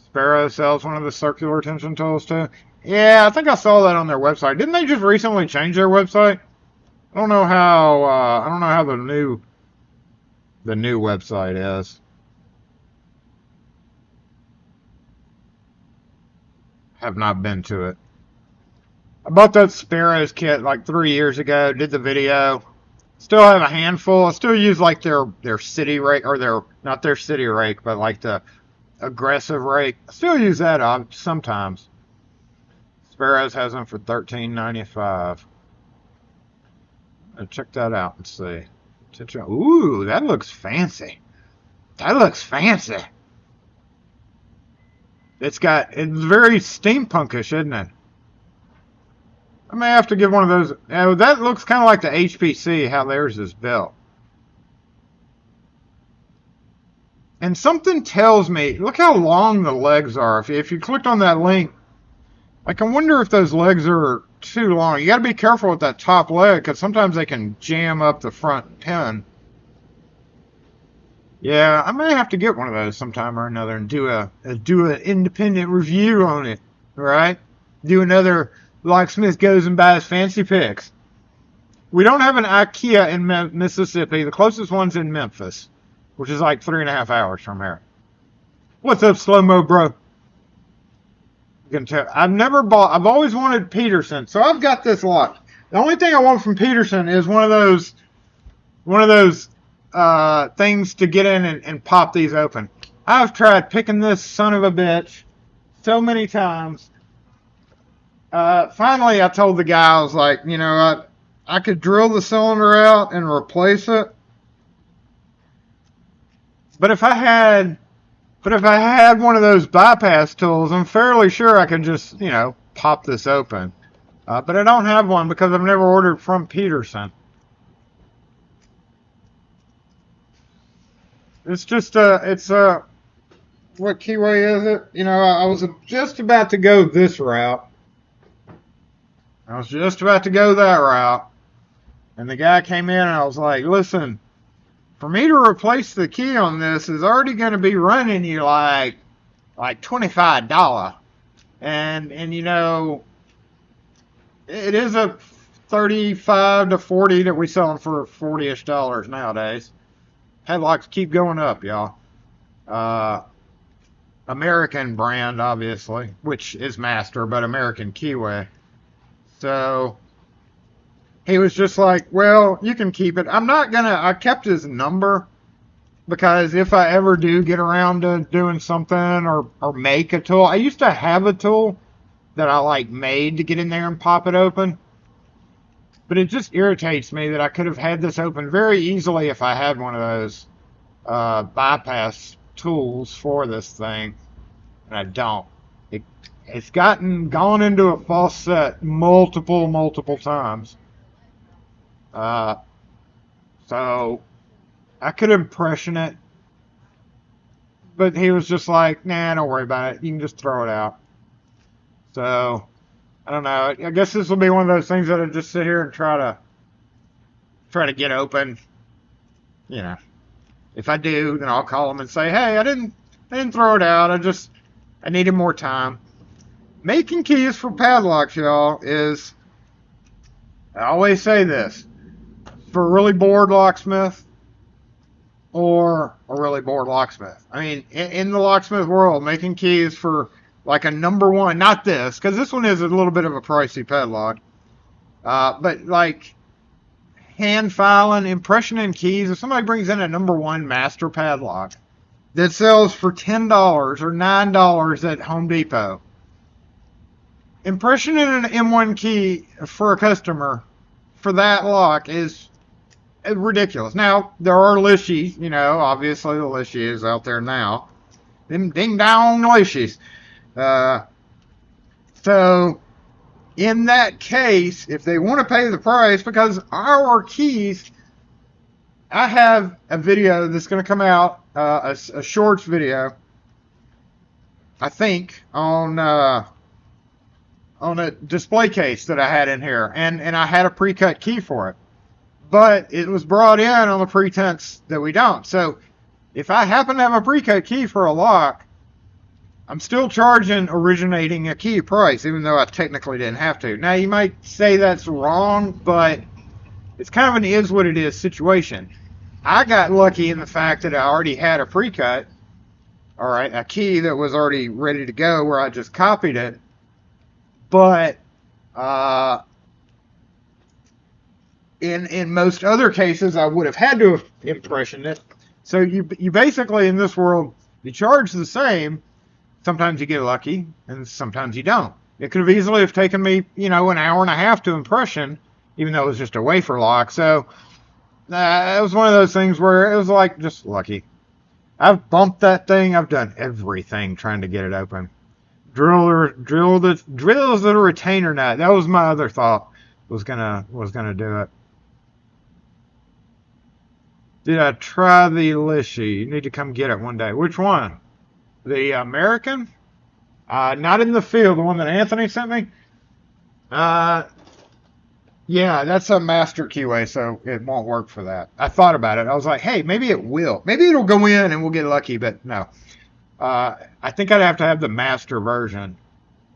S1: Sparrow sells one of the circular tension tools too. Yeah, I think I saw that on their website. Didn't they just recently change their website? I don't know how the new website is. Have not been to it. I bought that Sparrows kit like 3 years ago. Did the video. Still have a handful. I still use like their city rake, or not their city rake, but like the aggressive rake. I still use that sometimes. Sparrows has them for $13.95. Check that out and see. Ooh, that looks fancy. That looks fancy. It's very steampunkish, isn't it? I may have to give one of those. That looks kind of like the HPC, how theirs is built. And something tells me, look how long the legs are. If you clicked on that link, like, I wonder if those legs are too long. You got to be careful with that top leg, because sometimes they can jam up the front pin. Yeah, I may have to get one of those sometime or another and do an independent review on it, right? Do another Locksmith goes and buys fancy picks. We don't have an IKEA in Mississippi. The closest one's in Memphis, which is like 3.5 hours from here. What's up, slow-mo, bro? You can tell. I've always wanted Peterson, so I've got this lock. The only thing I want from Peterson is one of those things to get in and pop these open. I've tried picking this son of a bitch so many times. Finally, I told the guy, I was like, you know, I could drill the cylinder out and replace it. But if I had one of those bypass tools, I'm fairly sure I could just, you know, pop this open. But I don't have one because I've never ordered from Peterson. It's just what keyway is it? You know, I was just about to go this route. I was just about to go that route. And the guy came in and I was like, listen, for me to replace the key on this is already going to be running you like $25. And you know, it is a $35 to $40 that we sell them for $40-ish nowadays. Padlocks keep going up, y'all. American brand, obviously, which is master, but American keyway. So he was just like, well, you can keep it. I kept his number because if I ever do get around to doing something or make a tool, I used to have a tool that I like made to get in there and pop it open. But it just irritates me that I could have had this open very easily if I had one of those bypass tools for this thing, and I don't. It's gone into a false set multiple times. So I could impression it, but he was just like, nah, don't worry about it. You can just throw it out. So I don't know. I guess this will be one of those things that I just sit here and try to get open. You know, if I do, then I'll call them and say, hey, I didn't throw it out. I needed more time. Making keys for padlocks, y'all, is, I always say this, for a really bored locksmith or a really bored locksmith. I mean, in the locksmith world, making keys for like a number one, not this, because this one is a little bit of a pricey padlock, but like hand filing, impressioning keys, if somebody brings in a number one master padlock that sells for $10 or $9 at Home Depot, impressioning an M1 key for a customer for that lock is ridiculous. Now, there are lishies, you know, obviously the lishie is out there now. Them ding-dong lishies. So, in that case, if they want to pay the price, because our keys, I have a video that's going to come out, a shorts video, I think, on a display case that I had in here, and I had a pre-cut key for it, but it was brought in on the pretense that we don't. So if I happen to have a pre-cut key for a lock, I'm still charging originating a key price, even though I technically didn't have to. Now you might say that's wrong, but it's kind of an is what it is situation. I got lucky in the fact that I already had a pre-cut, all right, a key that was already ready to go where I just copied it. But in most other cases, I would have had to have impressioned it. So you basically, in this world, you charge the same. Sometimes you get lucky, and sometimes you don't. It could have easily have taken me, you know, an hour and a half to impression, even though it was just a wafer lock. So it was one of those things where it was like just lucky. I've bumped that thing. I've done everything trying to get it open. Drill the retainer nut. That was my other thought. Was gonna do it. Did I try the Lishy? You need to come get it one day. Which one? The American? Not in the field. The one that Anthony sent me? Yeah, that's a master QA, so it won't work for that. I thought about it. I was like, hey, maybe it will. Maybe it'll go in and we'll get lucky, but no. I think I'd have to have the master version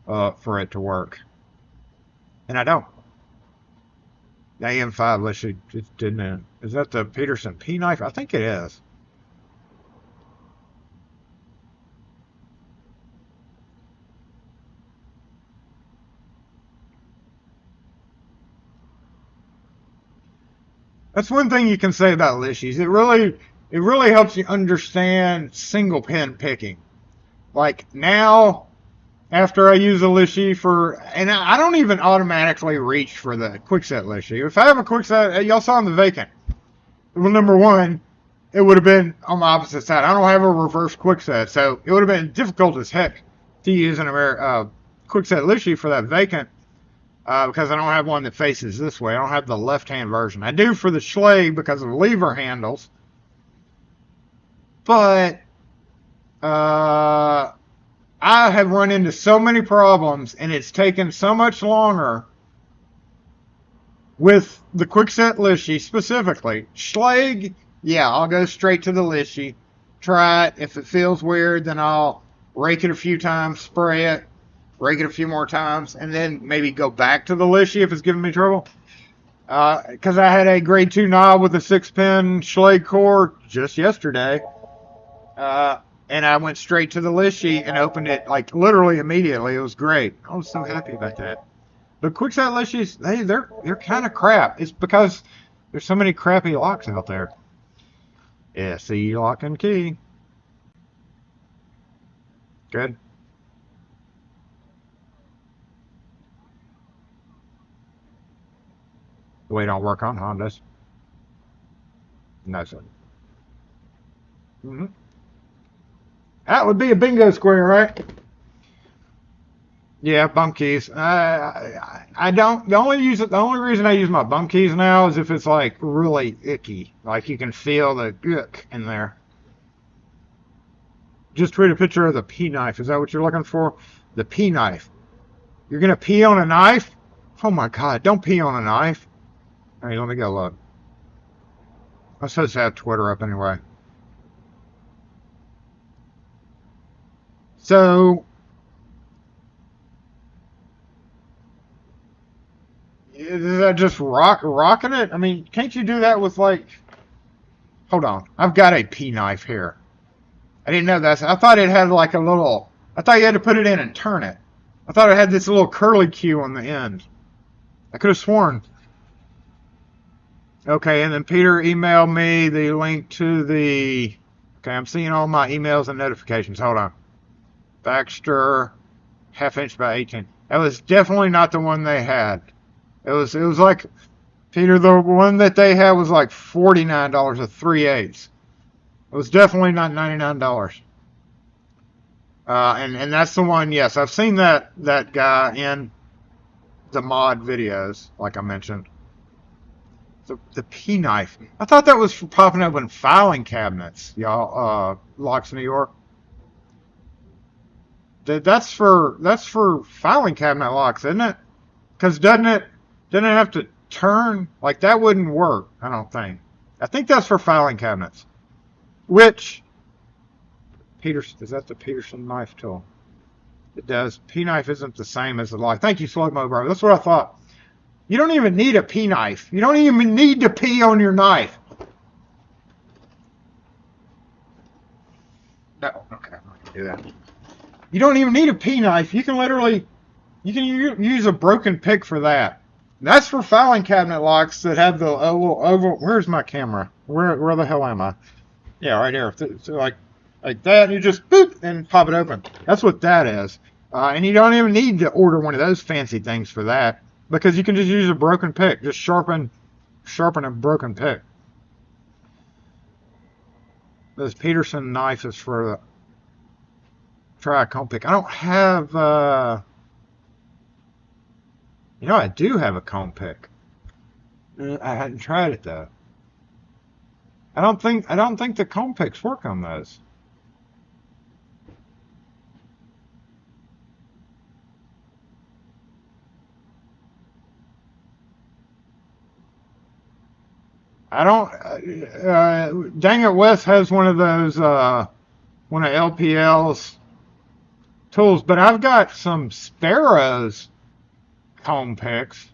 S1: for it to work. And I don't. The AM5 Lishy just didn't. Is that the Peterson P knife? I think it is. That's one thing you can say about Lishys. It really helps you understand single pin picking. Like now, after I use a Lishy and I don't even automatically reach for the quickset Lishy. If I have a quickset, y'all saw in the vacant. Well, number one, it would have been on the opposite side. I don't have a reverse quickset, so it would have been difficult as heck to use an quickset Lishy for that vacant. Because I don't have one that faces this way. I don't have the left-hand version. I do for the Schlage because of lever handles. But I have run into so many problems, and it's taken so much longer with the quickset Lishy specifically. Schlage, yeah, I'll go straight to the Lishy. Try it. If it feels weird, then I'll rake it a few times, spray it. Rake it a few more times, and then maybe go back to the Lishy if it's giving me trouble. Because I had a grade 2 knob with a 6-pin Schlage core just yesterday. And I went straight to the Lishy and opened it like literally immediately. It was great. I was so happy about that. But quickset Lishys, they're kind of crap. It's because there's so many crappy locks out there. SE lock and key. Good. We don't work on Hondas. No, sir. That would be a bingo square, right? Yeah, bump keys. I don't. The only reason I use my bump keys now is if it's like really icky, like you can feel the ick in there. Just tweet a picture of the P knife. Is that what you're looking for? The P knife. You're gonna pee on a knife? Oh my God! Don't pee on a knife. All right, let me go look. I'm supposed to have Twitter up anyway. So, is that just rocking it? I mean, can't you do that with like... Hold on. I've got a P knife here. I didn't know that. I thought it had like a little... I thought you had to put it in and turn it. I thought it had this little curly Q on the end. I could have sworn... Okay, and then Peter emailed me the link to the... Okay, I'm seeing all my emails and notifications. Hold on. Baxter, 1/2 inch by 18. That was definitely not the one they had. It was like, Peter, the one that they had was like $49 at 3/8. It was definitely not $99. And that's the one, yes, I've seen that guy in the mod videos, like I mentioned. The P knife. I thought that was for popping open filing cabinets, y'all. Locks New York. That's for filing cabinet locks, isn't it? Because doesn't it have to turn? Like that wouldn't work, I don't think. I think that's for filing cabinets. Which is that the Peterson knife tool? It does. P knife isn't the same as the lock. Thank you, Slugmo Bro. That's what I thought. You don't even need a P knife. You don't even need to pee on your knife. No, okay, I'm not gonna do that. You don't even need a P knife. You can use a broken pick for that. That's for filing cabinet locks that have the little oval. Where's my camera? Where the hell am I? Yeah, right here. So like that, you just boop and pop it open. That's what that is. And you don't even need to order one of those fancy things for that. because you can just use a broken pick. Just sharpen a broken pick. This Peterson knife is for the try a comb pick. I don't have you know, I do have a comb pick. I hadn't tried it though. I don't think the comb picks work on those. I don't. Dang it, Wes has one of those, one of LPL's tools, but I've got some Sparrow's comb picks.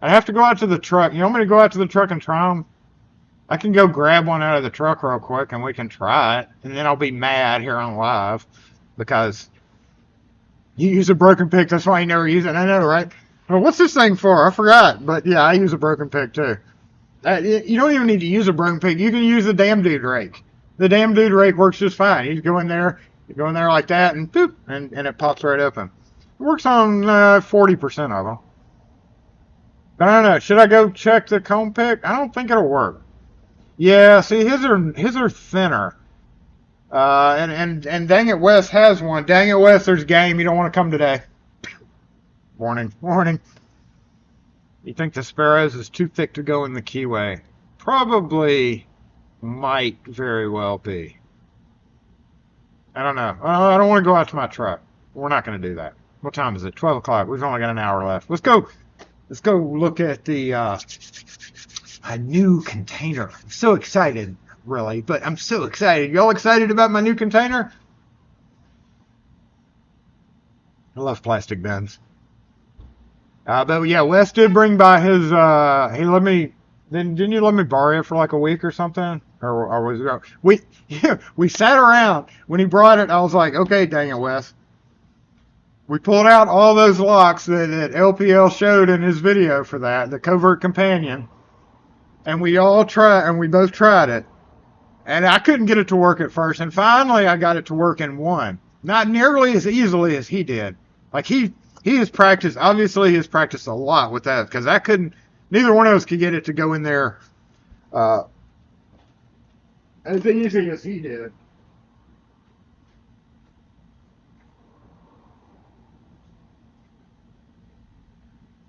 S1: I have to go out to the truck. You want me to go out to the truck and try them? I can go grab one out of the truck real quick and we can try it, and then I'll be mad here on live because you use a broken pick. That's why you never use it. I know, right? Well, what's this thing for? I forgot. But yeah, I use a broken pick too. You don't even need to use a broken pick. You can use the damn dude rake. The damn dude rake works just fine. You go in there like that, and boop, and it pops right open. It works on 40% of them. But I don't know. Should I go check the comb pick? I don't think it'll work. Yeah, see, his are thinner. And dang it, Wes has one. Dang it, Wes, there's game. You don't want to come today. Warning, warning. You think the Sparrows is too thick to go in the keyway? Probably might very well be. I don't know. I don't want to go out to my truck. We're not going to do that. What time is it? 12 o'clock. We've only got an hour left. Let's go look at the a new container. I'm so excited, really, but I'm so excited. Y'all excited about my new container? I love plastic bins. But yeah, Wes did bring by his, he let me, didn't you let me borrow it for like a week or something? Or was it, we sat around, when he brought it, I was like, okay, dang it, Wes. We pulled out all those locks that LPL showed in his video for that, the Covert Companion. And we both tried it. And I couldn't get it to work at first, and finally I got it to work in one. Not nearly as easily as he did. Like he has practiced, obviously he has practiced a lot with that, because neither one of us could get it to go in there as easy as he did.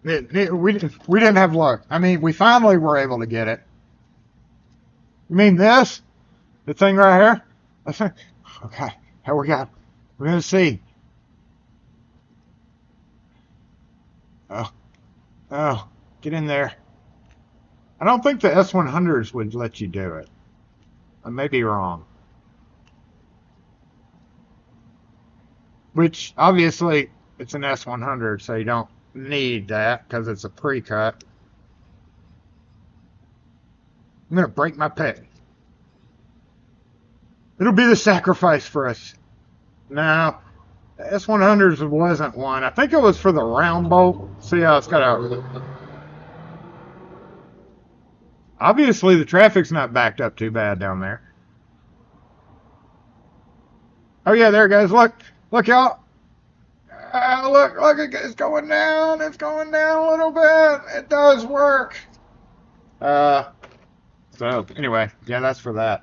S1: We didn't have luck. I mean, we finally were able to get it. You mean this? The thing right here? Okay, here we go. We're going to see. Oh, get in there. I don't think the S100s would let you do it. I may be wrong. Which, obviously, it's an S100, so you don't need that because it's a pre-cut. I'm going to break my pick. It'll be the sacrifice for us. No, S100s wasn't one. I think it was for the round bolt. See how it's got a... Obviously, the traffic's not backed up too bad down there. Oh, yeah, there it goes. Look, y'all. Look, it's going down. It's going down a little bit. It does work. So, anyway, yeah, that's for that.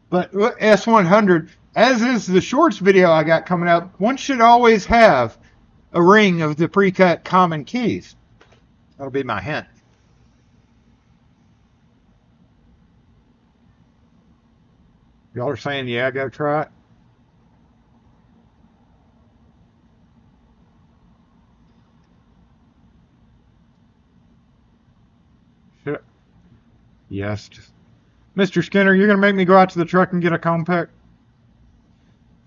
S1: But S100, as is the shorts video I got coming up, one should always have a ring of the pre-cut common keys. That'll be my hint. Y'all are saying, yeah, go try it. Yes. Mr. Skinner, you're going to make me go out to the truck and get a comb pick?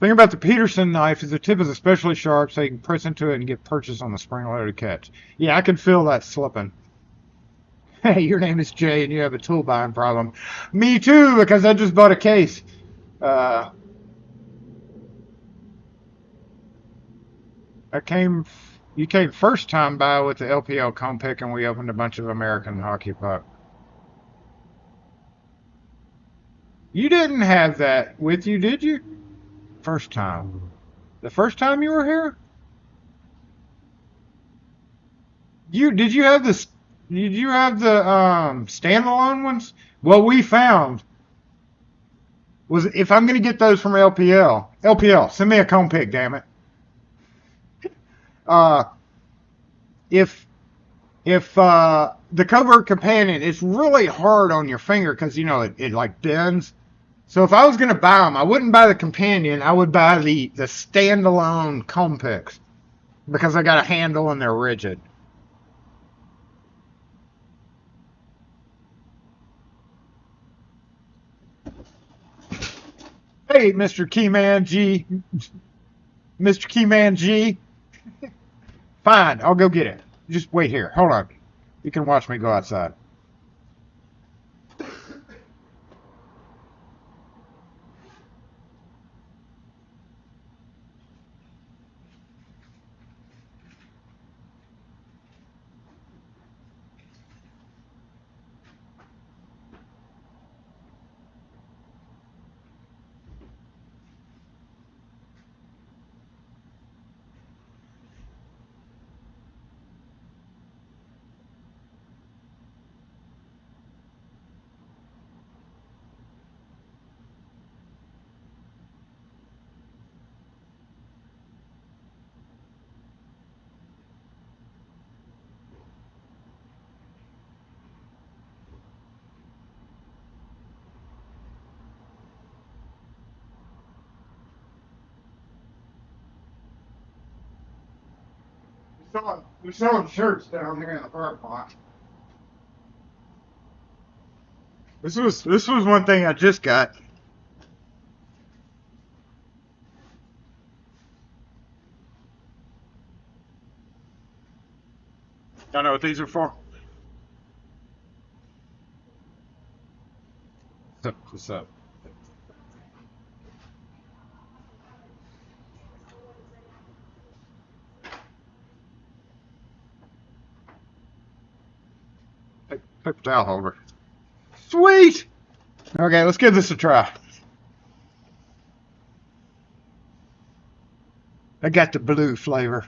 S1: The thing about the Peterson knife is the tip is especially sharp, so you can press into it and get purchase on the spring-loaded catch. Yeah, I can feel that slipping. Hey, your name is Jay and you have a tool buying problem. Me too, because I just bought a case. You came first time by with the LPL comb pick and we opened a bunch of American hockey puck. You didn't have that with you, did you? First time. The first time you were here? Did you have this? Did you have the standalone ones? What we found was if I'm going to get those from LPL, send me a comb pick, damn it. Uh, if the covert companion, it's really hard on your finger because you know it like bends. So if I was going to buy them, I wouldn't buy the companion. I would buy the standalone comb picks because I got a handle and they're rigid. Hey, Mr. Keyman G, Mr. Keyman G. Fine, I'll go get it. Just wait here. Hold on. You can watch me go outside. We're selling shirts down here in the parking lot. This was one thing I just got. I know what these are for. What's up? Paper towel holder. Sweet. Okay, let's give this a try. I got the blue flavor.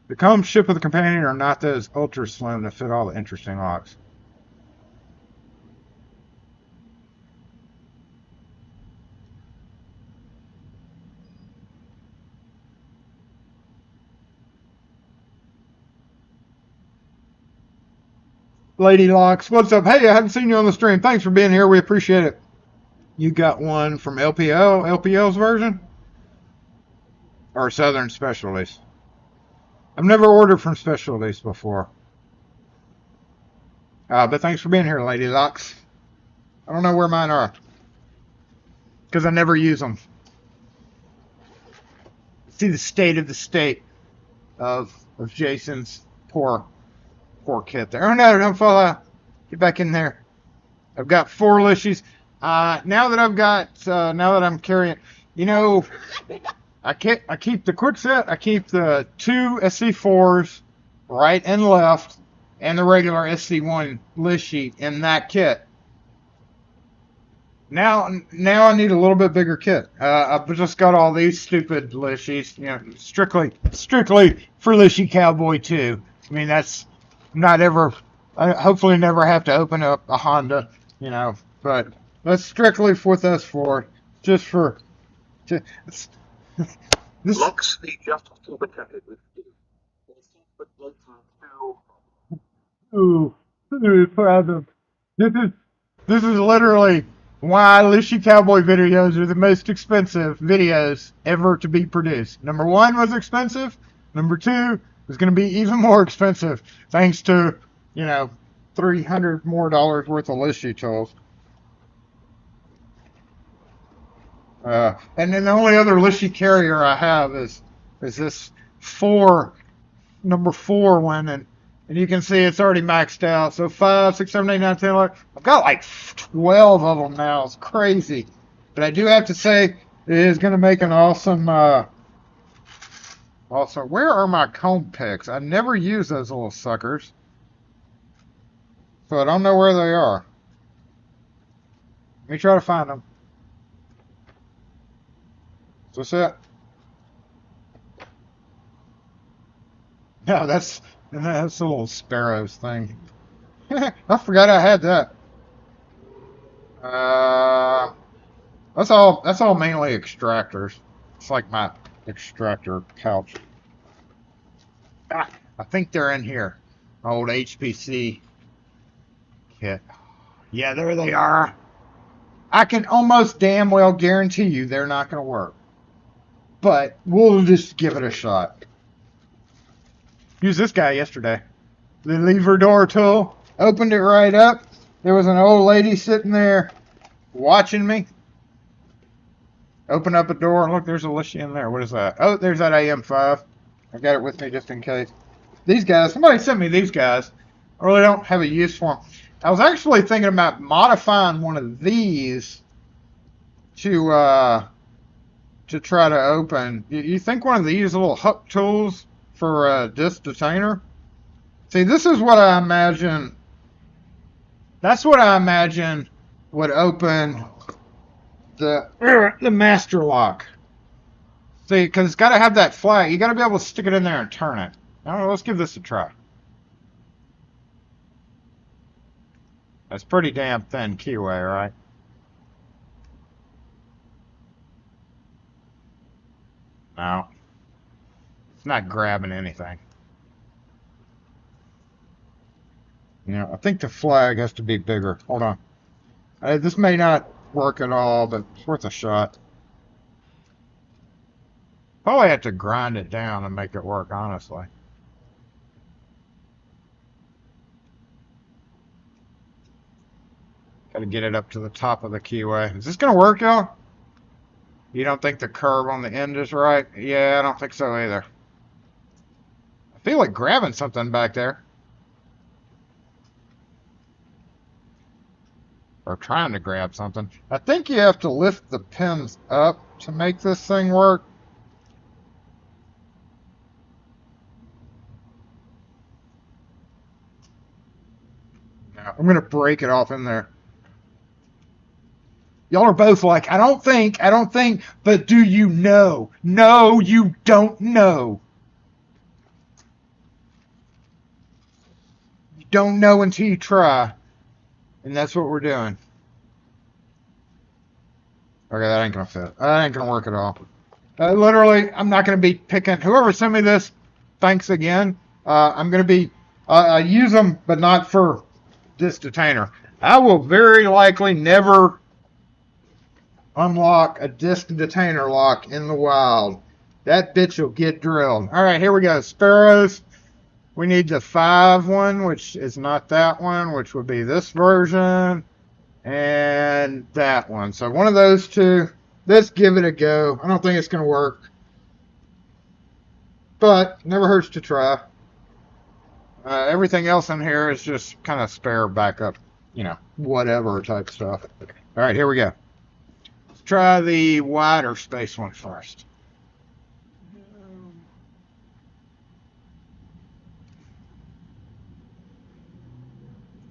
S1: The combs shipped with the companion are not those ultra slim to fit all the interesting locks. Lady Locks, what's up? Hey, I haven't seen you on the stream. Thanks for being here. We appreciate it. You got one from LPL's version? Or Southern Specialties? I've never ordered from Specialties before. But thanks for being here, Lady Locks. I don't know where mine are. Because I never use them. See the state of Jason's poor kit there. Oh no, don't fall out. Get back in there. I've got 4 lishies. Now that I'm carrying, you know, I keep the quick set. I keep the 2 SC4s right and left, and the regular SC1 list sheet in that kit. Now I need a little bit bigger kit. I've just got all these stupid list sheets, you know, strictly for Lishy Cowboy 2. I mean, that's not ever. I hopefully never have to open up a Honda, you know. But that's strictly with us for just for. This.
S2: Locksmith just communicated with you.
S1: Ooh, proud of. This is literally why Lishy Cowboy videos are the most expensive videos ever to be produced. Number 1 was expensive. Number 2 is going to be even more expensive thanks to, you know, $300 more worth of Lishy tools. And then the only other Lishy carrier I have is this number 4 one, and you can see it's already maxed out. So 5, 6, 7, 8, 9, 10, 11. I've got like 12 of them now. It's crazy. But I do have to say, it is going to make an awesome. Also, where are my comb picks? I never use those little suckers. So I don't know where they are. Let me try to find them. So that's it. Yeah, that's a little sparrows thing. I forgot I had that. Uh, that's all mainly extractors. It's like my extractor pouch. Ah, I think they're in here. My old HPC kit. Yeah, there they are. I can almost damn well guarantee you they're not going to work. But we'll just give it a shot. Used this guy yesterday. The lever door tool. Opened it right up. There was an old lady sitting there watching me. Open up a door and look, there's a Lishy in there. What is that? Oh, there's that AM5. I got it with me just in case. These guys, somebody sent me these guys. I really don't have a use for them. I was actually thinking about modifying one of these to try to open. You think one of these little hook tools for a disc detainer? See, this is what I imagine. That's what I imagine would open the master lock. See, because it's got to have that flag. You got to be able to stick it in there and turn it. I don't know, let's give this a try. That's pretty damn thin keyway, right? No. It's not grabbing anything. You know, I think the flag has to be bigger. Hold on. This may not work at all, but it's worth a shot. Probably have to grind it down and make it work, honestly. Got to get it up to the top of the keyway. Is this going to work, y'all? You don't think the curve on the end is right? Yeah, I don't think so either. I feel like grabbing something back there. Or trying to grab something. I think you have to lift the pins up to make this thing work. Now, I'm going to break it off in there. Y'all are both like, I don't think, but do you know? No, you don't know. You don't know until you try. And that's what we're doing. Okay, that ain't going to fit. That ain't going to work at all. Literally, I'm not going to be picking. Whoever sent me this, thanks again. I'm going to be, use them, but not for this detainer. I will very likely never unlock a disc detainer lock in the wild. That bitch will get drilled. All right, here we go. Sparrows. We need the 5 one, which is not that one, which would be this version, and that one. So one of those two. Let's give it a go. I don't think it's going to work, but never hurts to try. Everything else in here is just kind of spare backup, you know, whatever type stuff. All right, here we go. Let's try the wider space one first.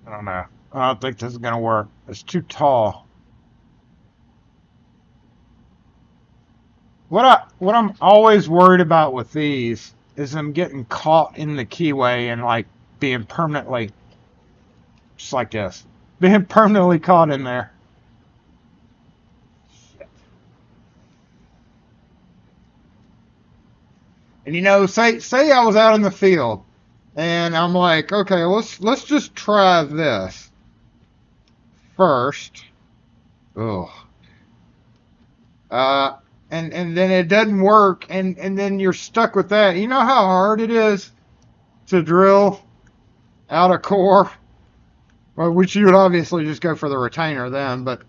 S1: I don't know. I don't think this is going to work. It's too tall. What I'm always worried about with these is them getting caught in the keyway and like being permanently, just like this, being permanently caught in there. And you know, say I was out in the field, and I'm like, okay, let's just try this first. Ugh. And then it doesn't work, and then you're stuck with that. You know how hard it is to drill out a core? Well, which you would obviously just go for the retainer then, but...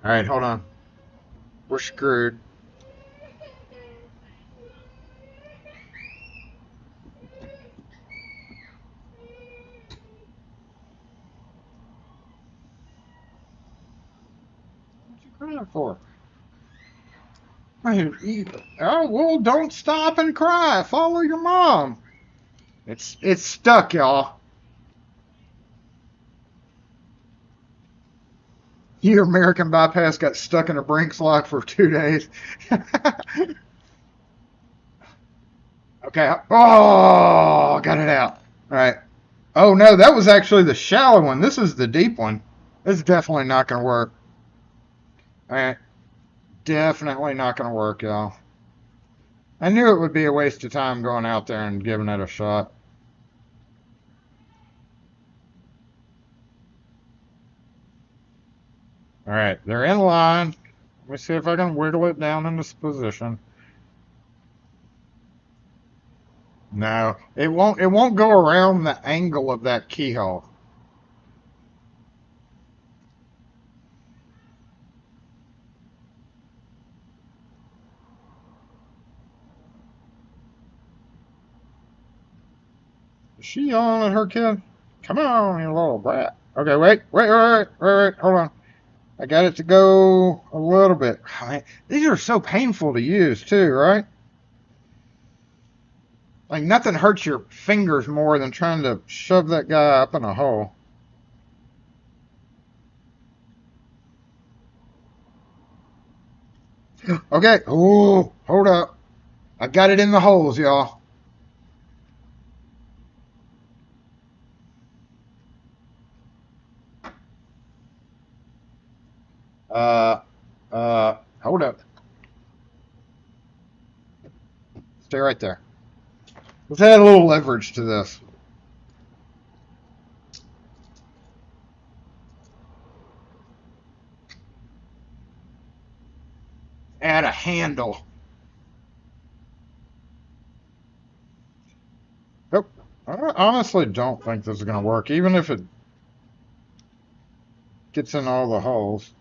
S1: Alright, hold on. We're screwed. What you crying for? Oh, well, don't stop and cry. Follow your mom. It's stuck, y'all. Your American Bypass got stuck in a Brinks lock for 2 days. Okay. Oh, got it out. All right. Oh no, that was actually the shallow one. This is the deep one. It's definitely not gonna work. All right. Definitely not gonna work, y'all. I knew it would be a waste of time going out there and giving it a shot. All right, they're in line. Let me see if I can wiggle it down in this position. No, it won't. It won't go around the angle of that keyhole. Is she yelling at her kid? Come on, you little brat. Okay, wait. Hold on. I got it to go a little bit. Oh, man, these are so painful to use too, right? Like nothing hurts your fingers more than trying to shove that guy up in a hole. Okay. Oh, hold up. I got it in the holes, y'all. Uh, hold up. Stay right there. Let's add a little leverage to this. Add a handle. Nope. I honestly don't think this is going to work, even if it gets in all the holes.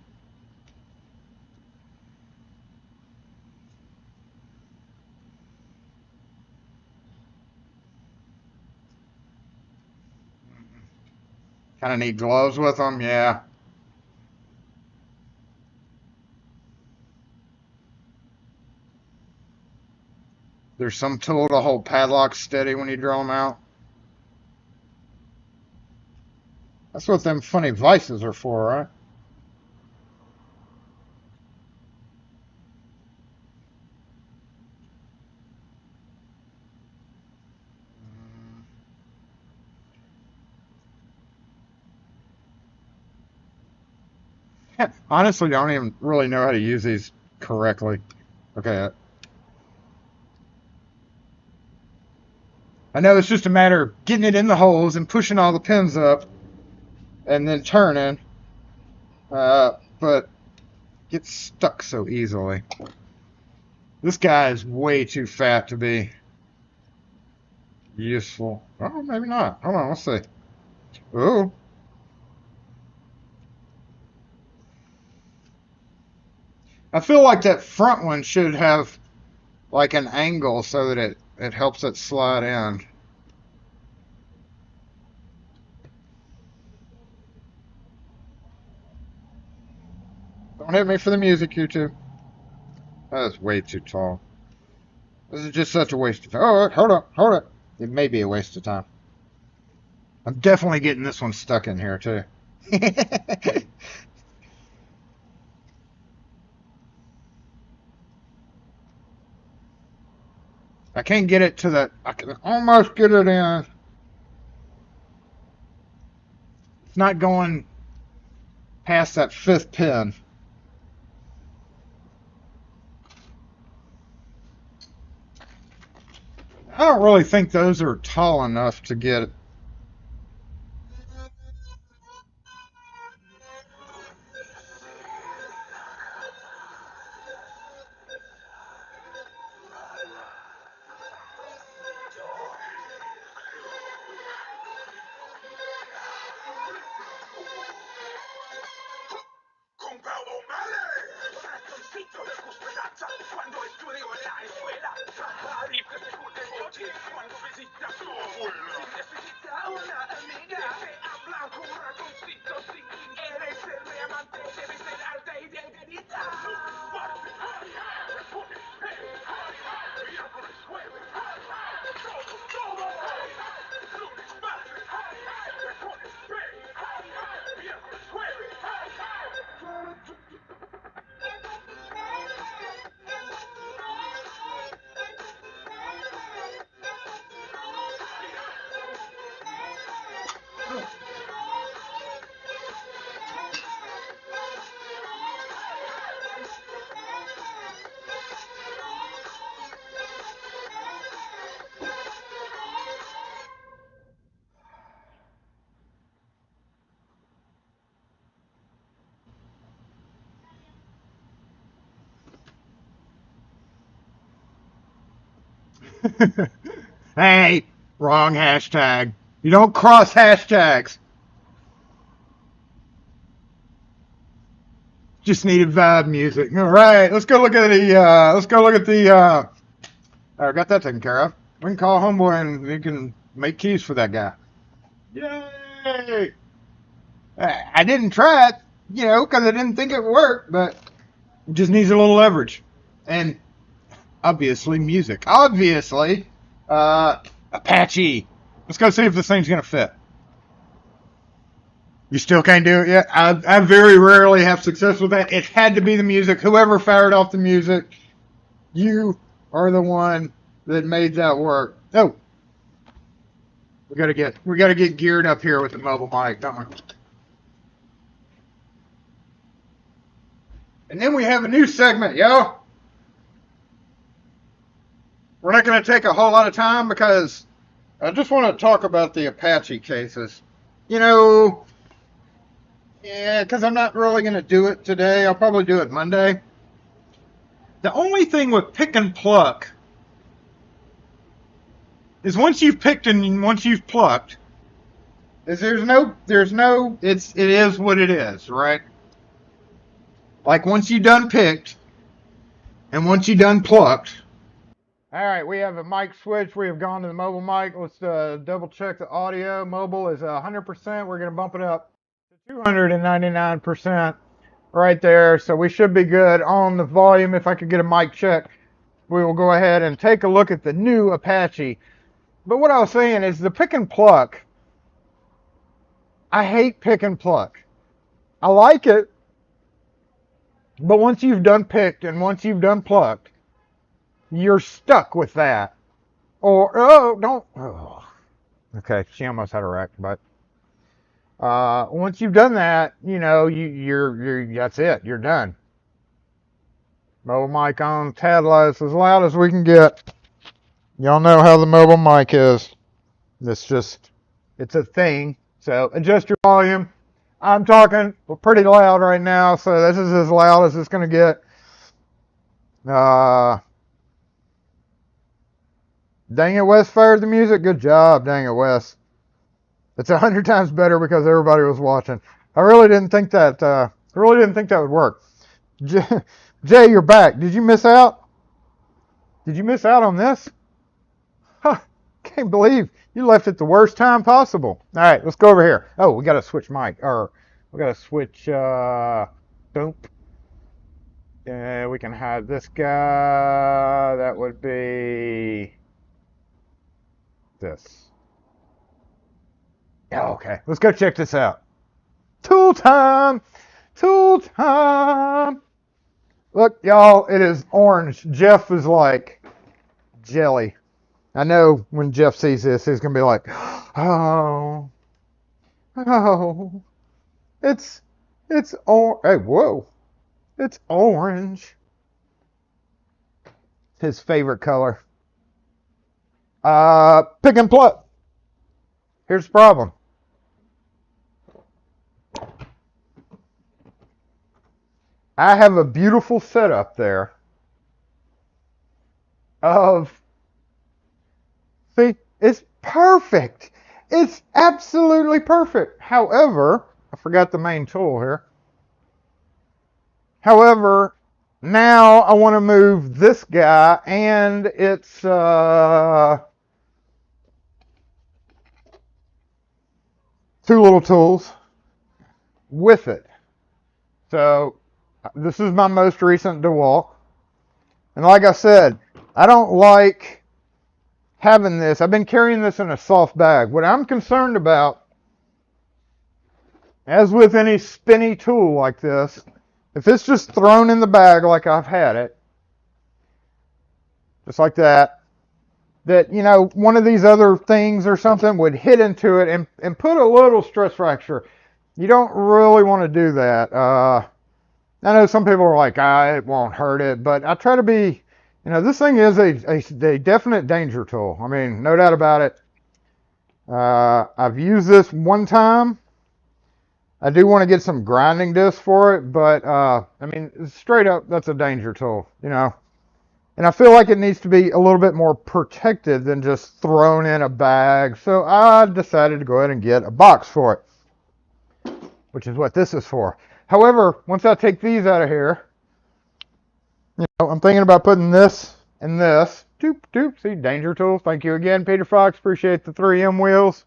S1: Kind of need gloves with them, yeah. There's some tool to hold padlocks steady when you draw them out. That's what them funny vices are for, right? Honestly, I don't even really know how to use these correctly. Okay. I know it's just a matter of getting it in the holes and pushing all the pins up and then turning. But gets stuck so easily. This guy is way too fat to be useful. Oh, maybe not. Hold on, let's see. Ooh. I feel like that front one should have like an angle so that it helps it slide in. Don't hit me for the music, YouTube. That's way too tall. This is just such a waste of time. Oh, hold up. It may be a waste of time. I'm definitely getting this one stuck in here, too. I can't get it to the... I can almost get it in. It's not going past that fifth pin. I don't really think those are tall enough to get Hey, wrong hashtag. You don't cross hashtags. Just needed vibe music. All right, let's go look at the. I got that taken care of. We can call homeboy and we can make keys for that guy. Yay! I didn't try it, because I didn't think it would work, but it just needs a little leverage. And obviously music. Obviously, Apache. Let's go see if this thing's gonna fit. You still can't do it yet? I very rarely have success with that. It had to be the music. Whoever fired off the music, you are the one that made that work. Oh, we gotta get geared up here with the mobile mic, don't we? And then we have a new segment, yo. We're not going to take a whole lot of time because I just want to talk about the Apache cases. Yeah, because I'm not really going to do it today. I'll probably do it Monday. The only thing with pick and pluck is once you've picked and once you've plucked, is it is what it is, right? Like once you done picked and once you done plucked. All right, we have a mic switch. We have gone to the mobile mic. Let's double check the audio. Mobile is 100%. We're going to bump it up to 299% right there. So we should be good on the volume. If I could get a mic check, we will go ahead and take a look at the new Apache. But what I was saying is the pick and pluck. I hate pick and pluck. I like it, but once you've done picked and once you've done plucked, you're stuck with that. Okay, she almost had a wreck, but once you've done that, you're that's it. You're done. Mobile mic on, Padlock, as loud as we can get. Y'all know how the mobile mic is. It's a thing. So adjust your volume. I'm talking pretty loud right now, so this is as loud as it's gonna get. Dang it, Wes fired the music. Good job, dang it, Wes. It's 100 times better because everybody was watching. I really didn't think that. Would work. Jay, you're back. Did you miss out? Did you miss out on this? Huh, can't believe you left at the worst time possible. All right, let's go over here. Oh, we got to switch mic. We got to switch. Dope. We can hide this guy. That would be this. Oh, okay, let's go check this out. Tool time! Tool time! Look, y'all, it is orange. Jeff is like jelly. I know when Jeff sees this, he's going to be like, oh, it's hey, whoa, it's orange. His favorite color. Pick and pluck. Here's the problem. I have a beautiful setup there see, it's perfect. It's absolutely perfect. However, I forgot the main tool here. However, now I want to move this guy and it's two little tools with it. So this is my most recent DeWalt. And like I said, I don't like having this. I've been carrying this in a soft bag. What I'm concerned about, as with any spinny tool like this, if it's just thrown in the bag like I've had it, just like that, one of these other things or something would hit into it and put a little stress fracture. You don't really want to do that. I know some people are like, it won't hurt it, but I try to be, this thing is a definite danger tool. I mean, no doubt about it. I've used this one time. I do want to get some grinding discs for it, but, I mean, straight up, that's a danger tool, And I feel like it needs to be a little bit more protected than just thrown in a bag. So I decided to go ahead and get a box for it, which is what this is for. However, once I take these out of here, I'm thinking about putting this and this. Doop, doop. See, danger tools. Thank you again, Peter Fox. Appreciate the 3M wheels.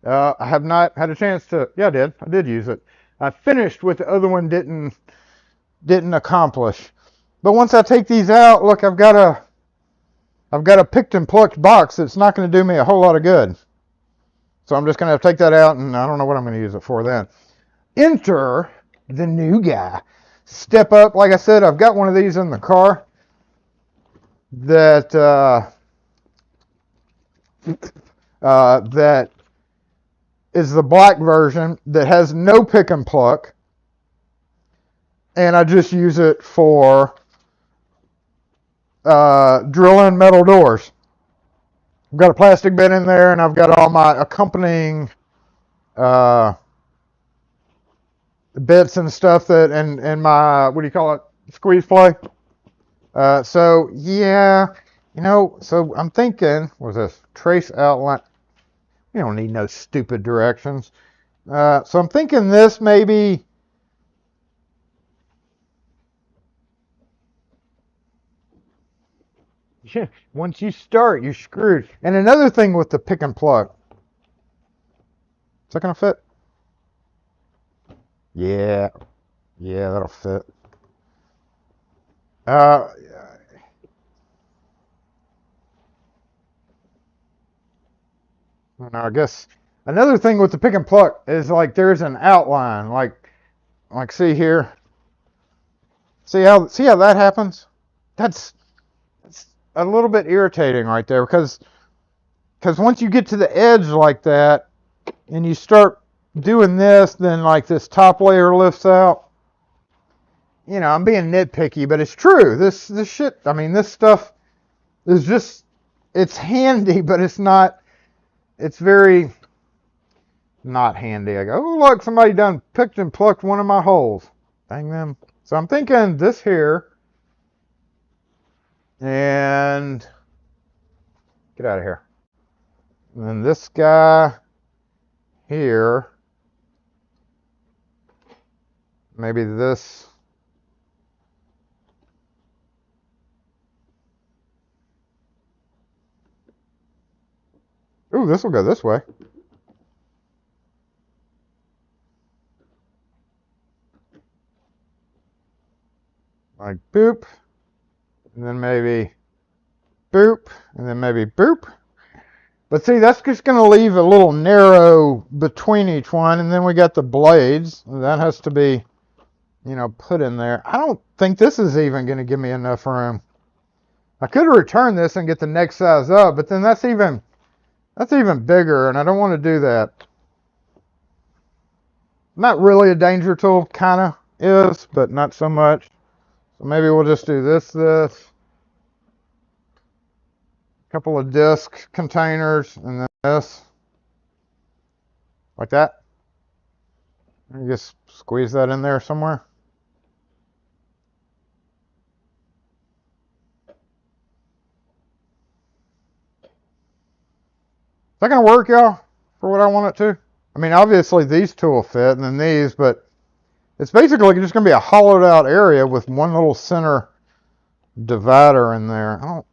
S1: I have not had a chance to. Yeah, I did. I did use it. I finished what the other one didn't accomplish. But once I take these out, look, I've got a picked and plucked box that's not going to do me a whole lot of good. So I'm just going to have to take that out, and I don't know what I'm going to use it for then. Enter the new guy. Step up. Like I said, I've got one of these in the car that that is the black version that has no pick and pluck, and I just use it for drilling metal doors. I've got a plastic bit in there, and I've got all my accompanying bits and stuff that and my, what do you call it, squeeze play. So yeah, so I'm thinking, what's this? Trace outline. You don't need no stupid directions. So I'm thinking this maybe. Yeah, once you start, you're screwed. And another thing with the pick and pluck. Is that gonna fit? Yeah, that'll fit. I guess another thing with the pick and pluck is like there's an outline, like see here. See how that happens? That's a little bit irritating right there because once you get to the edge like that and you start doing this, then like this top layer lifts out. I'm being nitpicky, but it's true. This shit, I mean, this stuff is just, it's handy, but it's not. It's very not handy. I go, oh, look, somebody done picked and plucked one of my holes. Dang them. So I'm thinking this here, and get out of here. And then this guy here, maybe this. Ooh, this will go this way. Like boop, and then maybe boop, and then maybe boop. But see, that's just going to leave a little narrow between each one, and then we got the blades. That has to be, put in there. I don't think this is even going to give me enough room. I could return this and get the next size up, but then that's even bigger, and I don't want to do that. Not really a danger tool, kind of is, but not so much. So maybe we'll just do this. Couple of disc containers, and then this. Like that. And just squeeze that in there somewhere. Is that going to work, y'all, for what I want it to? I mean, obviously these two will fit, and then these, but it's basically just going to be a hollowed out area with one little center divider in there.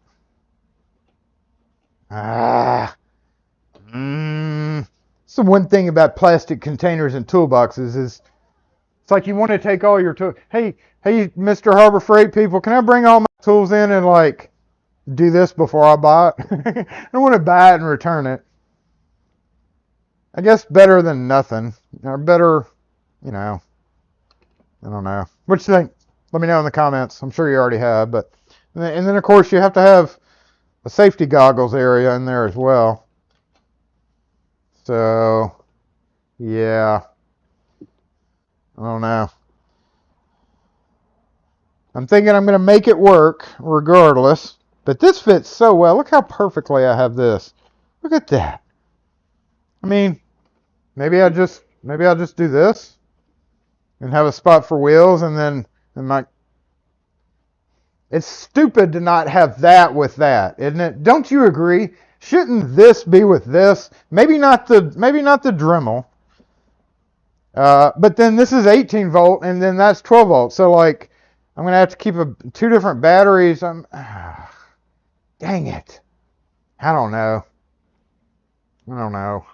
S1: It's the one thing about plastic containers and toolboxes is it's like you want to take all your tools. Hey, Mr. Harbor Freight people, can I bring all my tools in and like do this before I buy it? I don't want to buy it and return it. I guess better than nothing. Or better, I don't know. What you think? Let me know in the comments. I'm sure you already have. But and then of course you have to have a safety goggles area in there as well. So yeah, I don't know. I'm thinking I'm going to make it work regardless. But this fits so well. Look how perfectly I have this. Look at that. I mean, maybe I'll just do this and have a spot for wheels, and then It's stupid to not have that with that, isn't it? Don't you agree? Shouldn't this be with this? Maybe not the Dremel. But then this is 18 volt, and then that's 12 volt. So like, I'm gonna have to keep two different batteries. Dang it! I don't know. I don't know.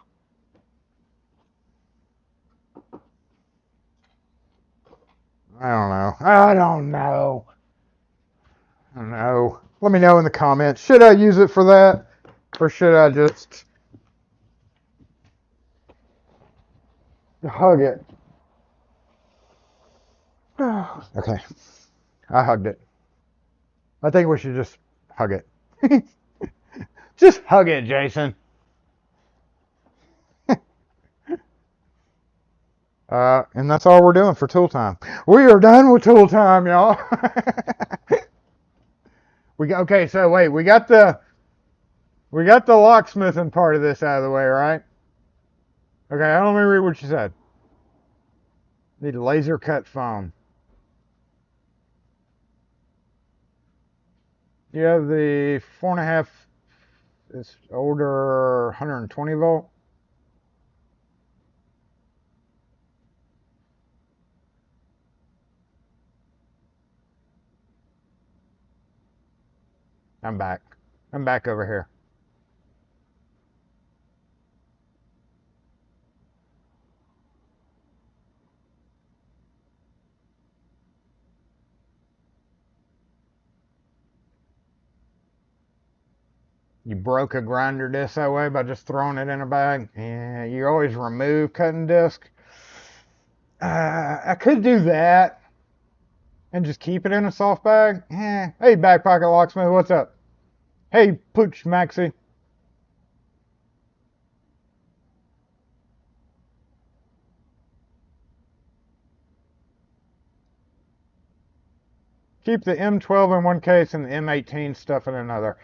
S1: I don't know. I don't know. I don't know. Let me know in the comments. Should I use it for that, or should I just hug it? Okay, I hugged it. I think we should just hug it. Just hug it, Jason. And that's all we're doing for tool time. We are done with tool time, y'all. Okay, so wait, we got the locksmithing part of this out of the way, right? Okay, let me read what you said. Need a laser cut foam. You have the 4.5. It's older, 120 volt. I'm back. I'm back over here. You broke a grinder disc that way by just throwing it in a bag. Yeah, you always remove cutting disc. I could do that and just keep it in a soft bag. Hey, back pocket locksmith, what's up? Hey, Pooch Maxie. Keep the M12 in one case and the M18 stuff in another.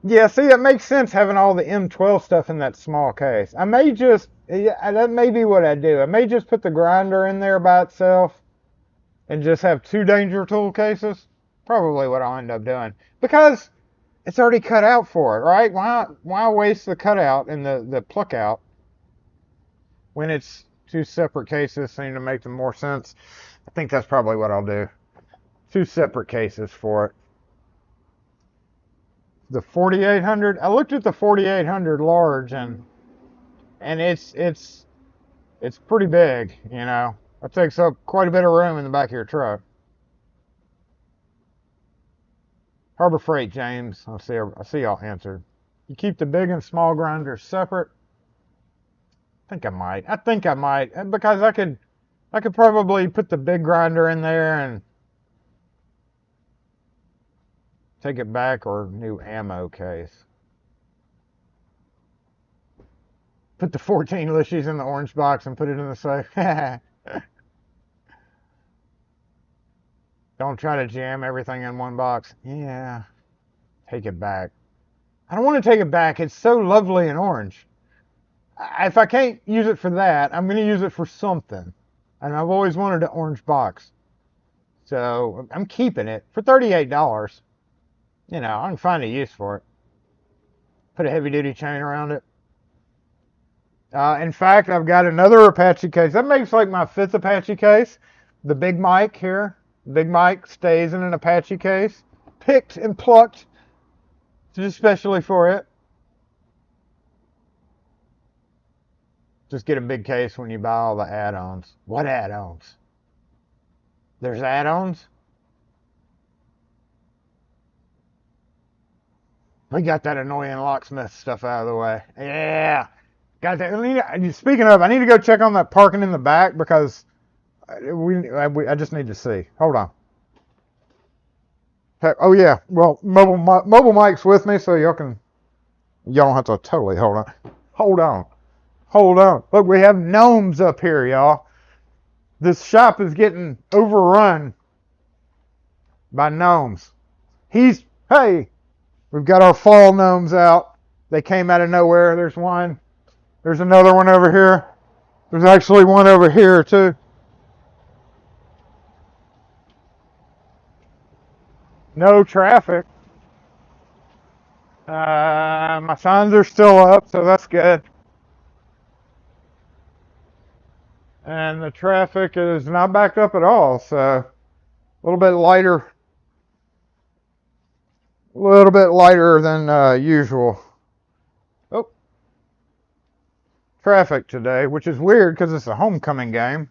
S1: Yeah, see, it makes sense having all the M12 stuff in that small case. I may just, yeah, that may be what I do. I may just put the grinder in there by itself and just have two danger tool cases. Probably what I'll end up doing. Because it's already cut out for it, right? Why waste the cutout and the pluck out when it's two separate cases seem to make them more sense? I think that's probably what I'll do. Two separate cases for it. The 4800, I looked at the 4800 large and it's pretty big, you know. It takes up quite a bit of room in the back of your truck. Harbor Freight, James. I see y'all answered. You keep the big and small grinders separate. I think I might because I could probably put the big grinder in there and take it back, or new ammo case. Put the 14 Lishies in the orange box and put it in the safe. Don't try to jam everything in one box. Yeah. Take it back. I don't want to take it back. It's so lovely and orange. If I can't use it for that, I'm going to use it for something. And I've always wanted an orange box. So I'm keeping it for $38. You know, I can find a use for it. Put a heavy duty chain around it. In fact, I've got another Apache case. That makes like my 5th Apache case. The big mic here. Big mic stays in an Apache case. Picked and plucked just especially for it. Just get a big case when you buy all the add-ons. What add-ons? There's add-ons? We got that annoying locksmith stuff out of the way. Yeah. Got that. Speaking of, I need to go check on that parking in the back because I just need to see. Hold on. Oh yeah. Well, mobile mic's with me, so y'all don't have to totally hold on. Hold on. Look, we have gnomes up here, y'all. This shop is getting overrun by gnomes. Hey, we've got our fall gnomes out. They came out of nowhere. There's one. There's another one over here. There's actually one over here too. no traffic. My signs are still up, so that's good. And the traffic is not backed up at all, so a little bit lighter than usual. Oh, traffic today, which is weird because it's a homecoming game.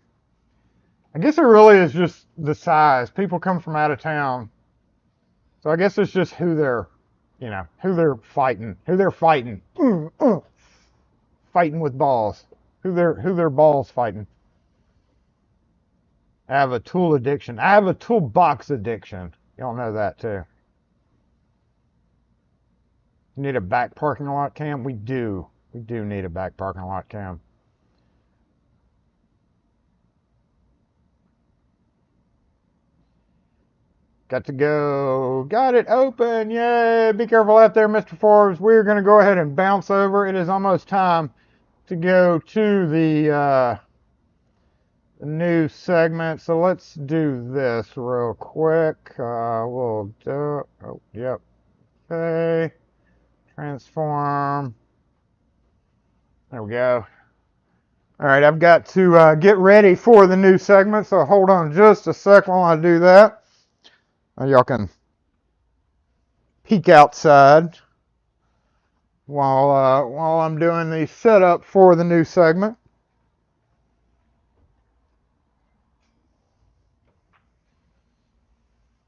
S1: I guess it really is just the size. People come from out of town, so I guess it's just who they're fighting, fighting with balls, who their balls fighting. I have a tool addiction. I have a toolbox addiction. Y'all know that too. You need a back parking lot cam? We do. We do need a back parking lot cam. Got to go. Got it open. Yay. Be careful out there, Mr. Forbes. We're going to go ahead and bounce over. It is almost time to go to the new segment. So let's do this real quick. We'll do. Oh, yep. Okay. Transform. There we go. All right, I've got to get ready for the new segment, so hold on just a sec while I do that. Y'all can peek outside while I'm doing the setup for the new segment.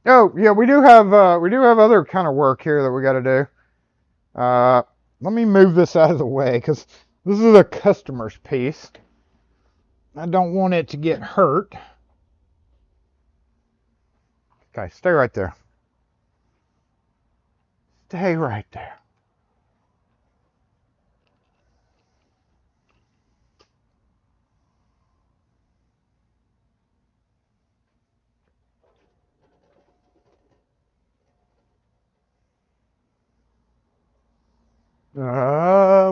S1: Oh yeah, we do have other kind of work here that we got to do. Let me move this out of the way because this is a customer's piece. I don't want it to get hurt. Okay, stay right there. Stay right there.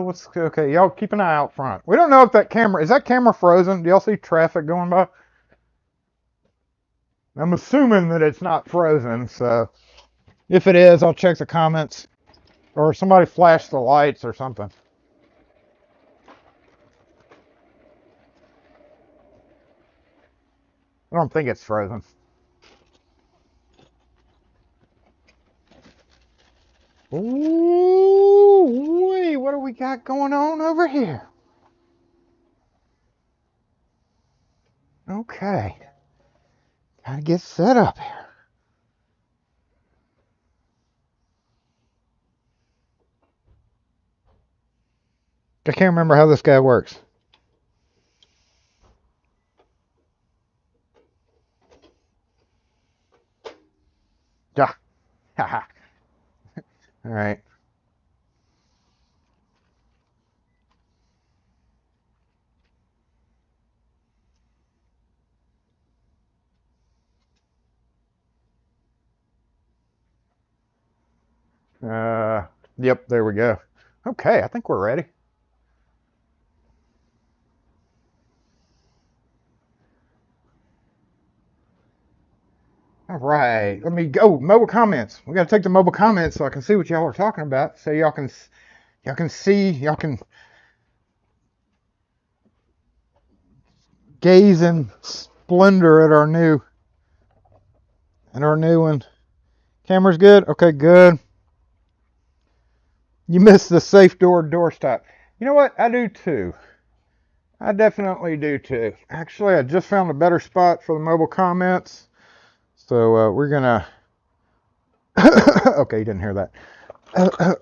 S1: What's okay? Y'all keep an eye out front. We don't know if that camera frozen? Do y'all see traffic going by? I'm assuming that it's not frozen, so if it is, I'll check the comments or somebody flash the lights or something. I don't think it's frozen. Ooh, wait, what do we got going on over here? Okay, gotta get set up here. I can't remember how this guy works. Yeah, haha. All right. Yep, there we go. Okay, I think we're ready. All right, let me go. Mobile comments. We got to take the mobile comments so I can see what y'all are talking about. So y'all can gaze in splendor at our new one. Camera's good. Okay, good. You missed the safe doorstop. You know what? I do too. I definitely do too. Actually, I just found a better spot for the mobile comments. So we're gonna. Okay, you didn't hear that.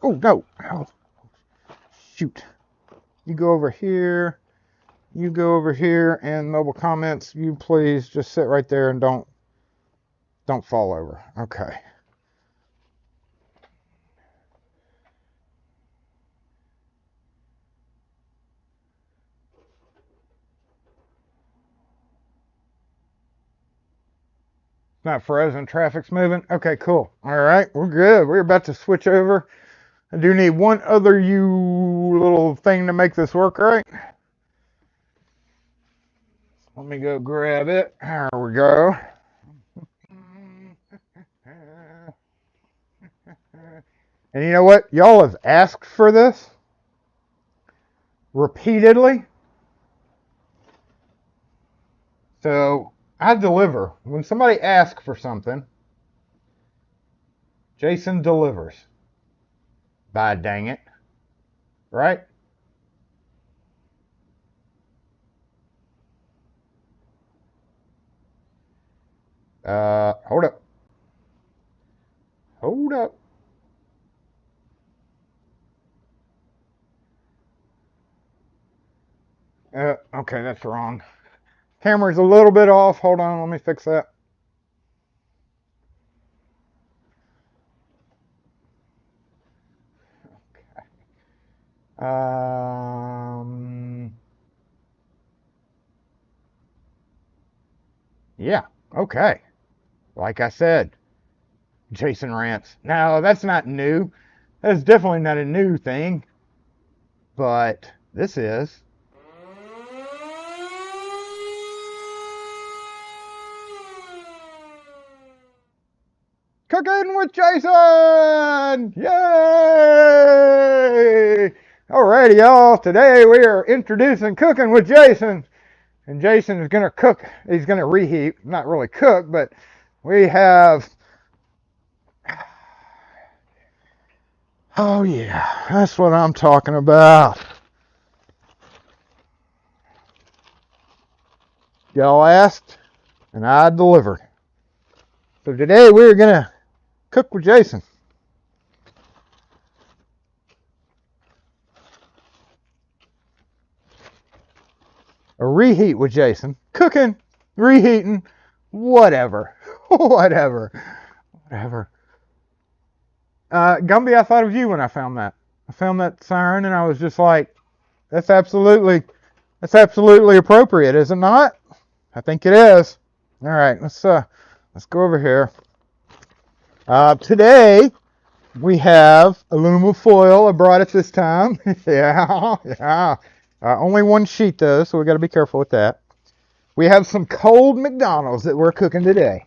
S1: Oh no! Oh, shoot! You go over here. You go over here, and mobile comments. You please just sit right there and don't fall over. Okay. Not frozen. Traffic's moving. Okay, cool. All right, we're good. We're about to switch over. I do need one other little thing to make this work right. Let me go grab it. There we go. And you know what? Y'all have asked for this repeatedly. So I deliver. When somebody asks for something, Jason delivers. By dang it. Right? Hold up. Hold up. Okay, that's wrong. Camera's a little bit off. Hold on, let me fix that. Yeah, okay. Like I said, Jason rants. Now, that's not new. That's definitely not a new thing. But this is. Cooking with Jason! Yay! Alrighty, y'all. Today we are introducing Cooking with Jason. And Jason is going to cook. He's going to reheat. Not really cook, but we have... Oh, yeah. That's what I'm talking about. Y'all asked, and I delivered. So today we're going to cook with Jason. A reheat with Jason. Cooking, reheating, whatever. Whatever. Gumby, I thought of you when I found that. I found that siren and I was just like, that's absolutely appropriate, is it not? I think it is. All right, let's go over here. Today we have aluminum foil. I brought it this time. yeah. Only one sheet though, so we got to be careful with that. We have some cold McDonald's that we're cooking today.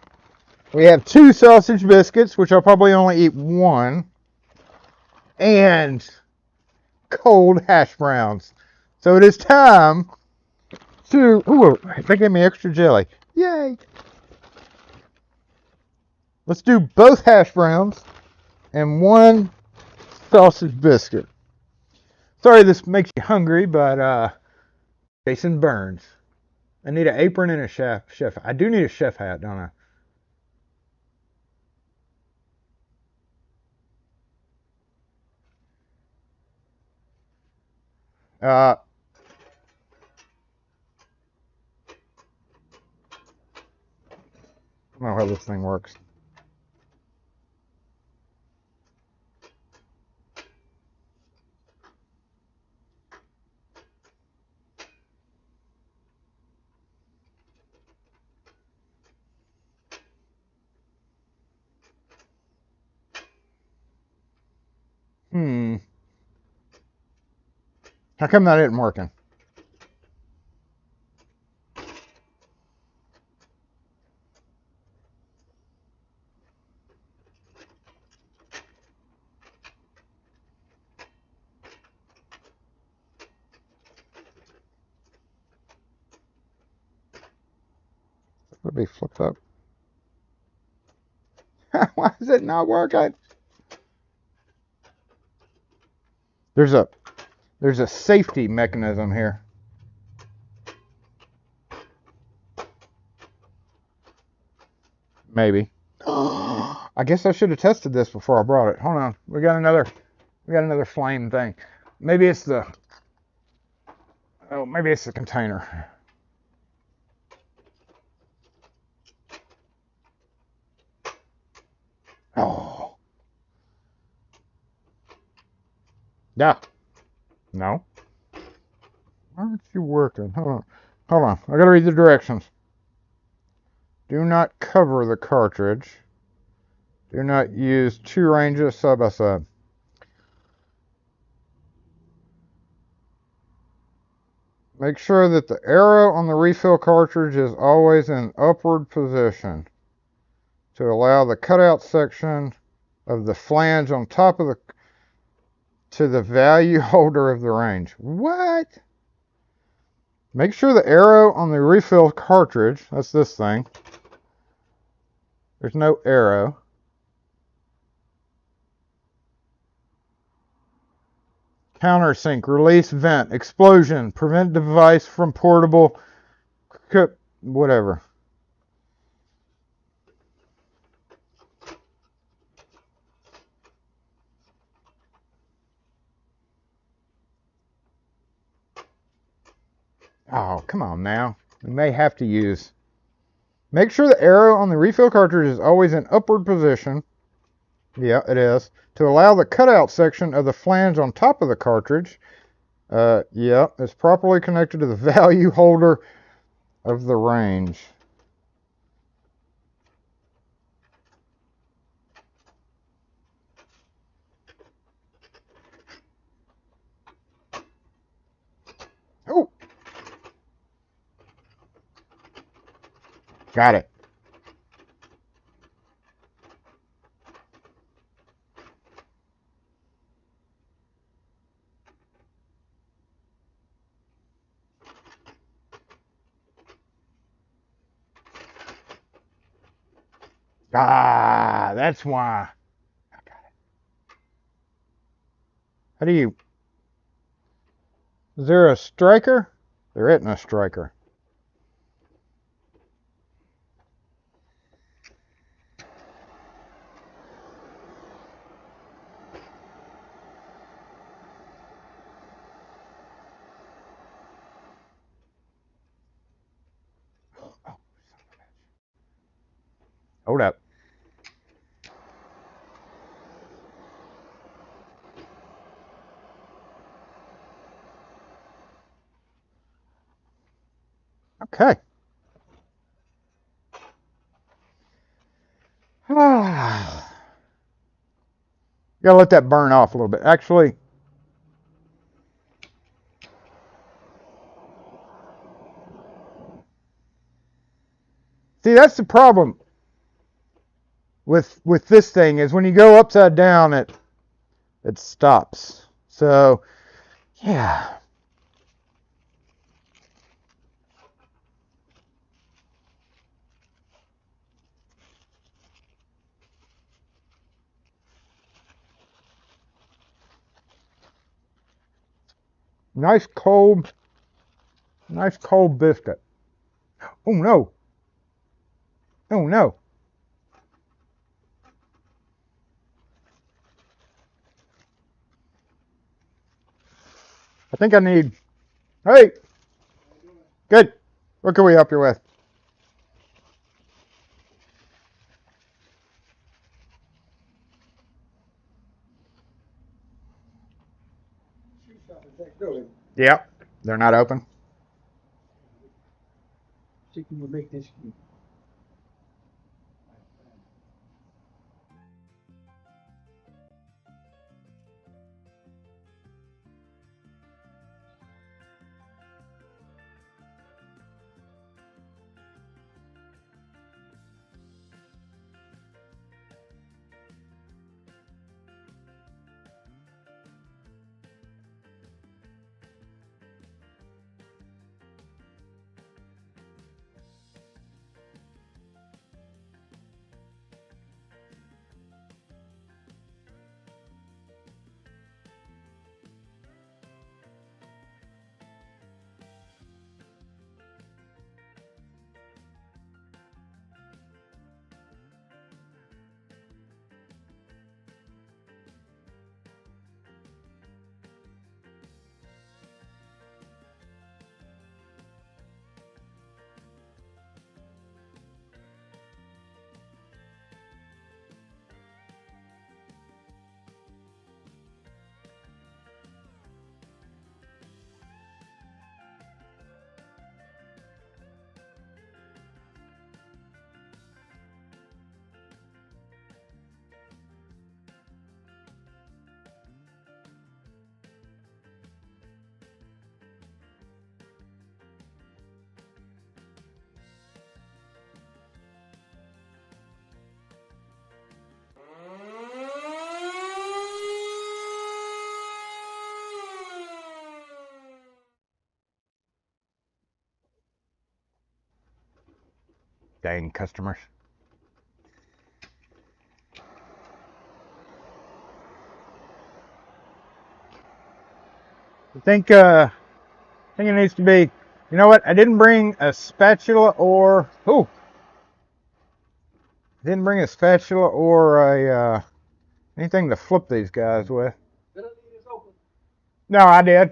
S1: We have 2 sausage biscuits, which I'll probably only eat 1, and cold hash browns. So it is time to... Ooh, they gave me extra jelly. Yay! Let's do both hash browns and 1 sausage biscuit. Sorry this makes you hungry, but Jason burns. I need an apron and a chef. I do need a chef hat, don't I? I don't know how this thing works. How come that isn't working? Would be flipped up. Why is it not working? There's a safety mechanism here. Maybe. I guess I should have tested this before I brought it. Hold on. We got another flame thing. Maybe it's the container. Oh. Yeah. No. Why aren't you working? Hold on. I gotta read the directions. Do not cover the cartridge. Do not use 2 ranges side by side. Make sure that the arrow on the refill cartridge is always in upward position to allow the cutout section of the flange on top of the to the value holder of the range. What? Make sure the arrow on the refill cartridge, that's this thing. There's no arrow. Countersink, release vent, explosion, prevent device from portable, whatever. Oh, come on now. We may have to use. Make sure the arrow on the refill cartridge is always in upward position. Yeah, it is. To allow the cutout section of the flange on top of the cartridge. Yeah, it's properly connected to the value holder of the range. Oh! Got it. Ah, that's why. I got it. How do you... Is there a striker? There isn't a striker. Hold up. Okay. Ah. Gotta let that burn off a little bit. Actually, see, that's the problem with this thing is when you go upside down, it stops. So, yeah. Nice cold biscuit. Oh no. Oh no. I think I need. Hey. Good. What can we help you with? Yep. They're not open.
S3: Chicken will make this.
S1: Dang customers. I think it needs to be, you know what? I didn't bring a spatula or, didn't bring a spatula or a, anything to flip these guys with. No, I did.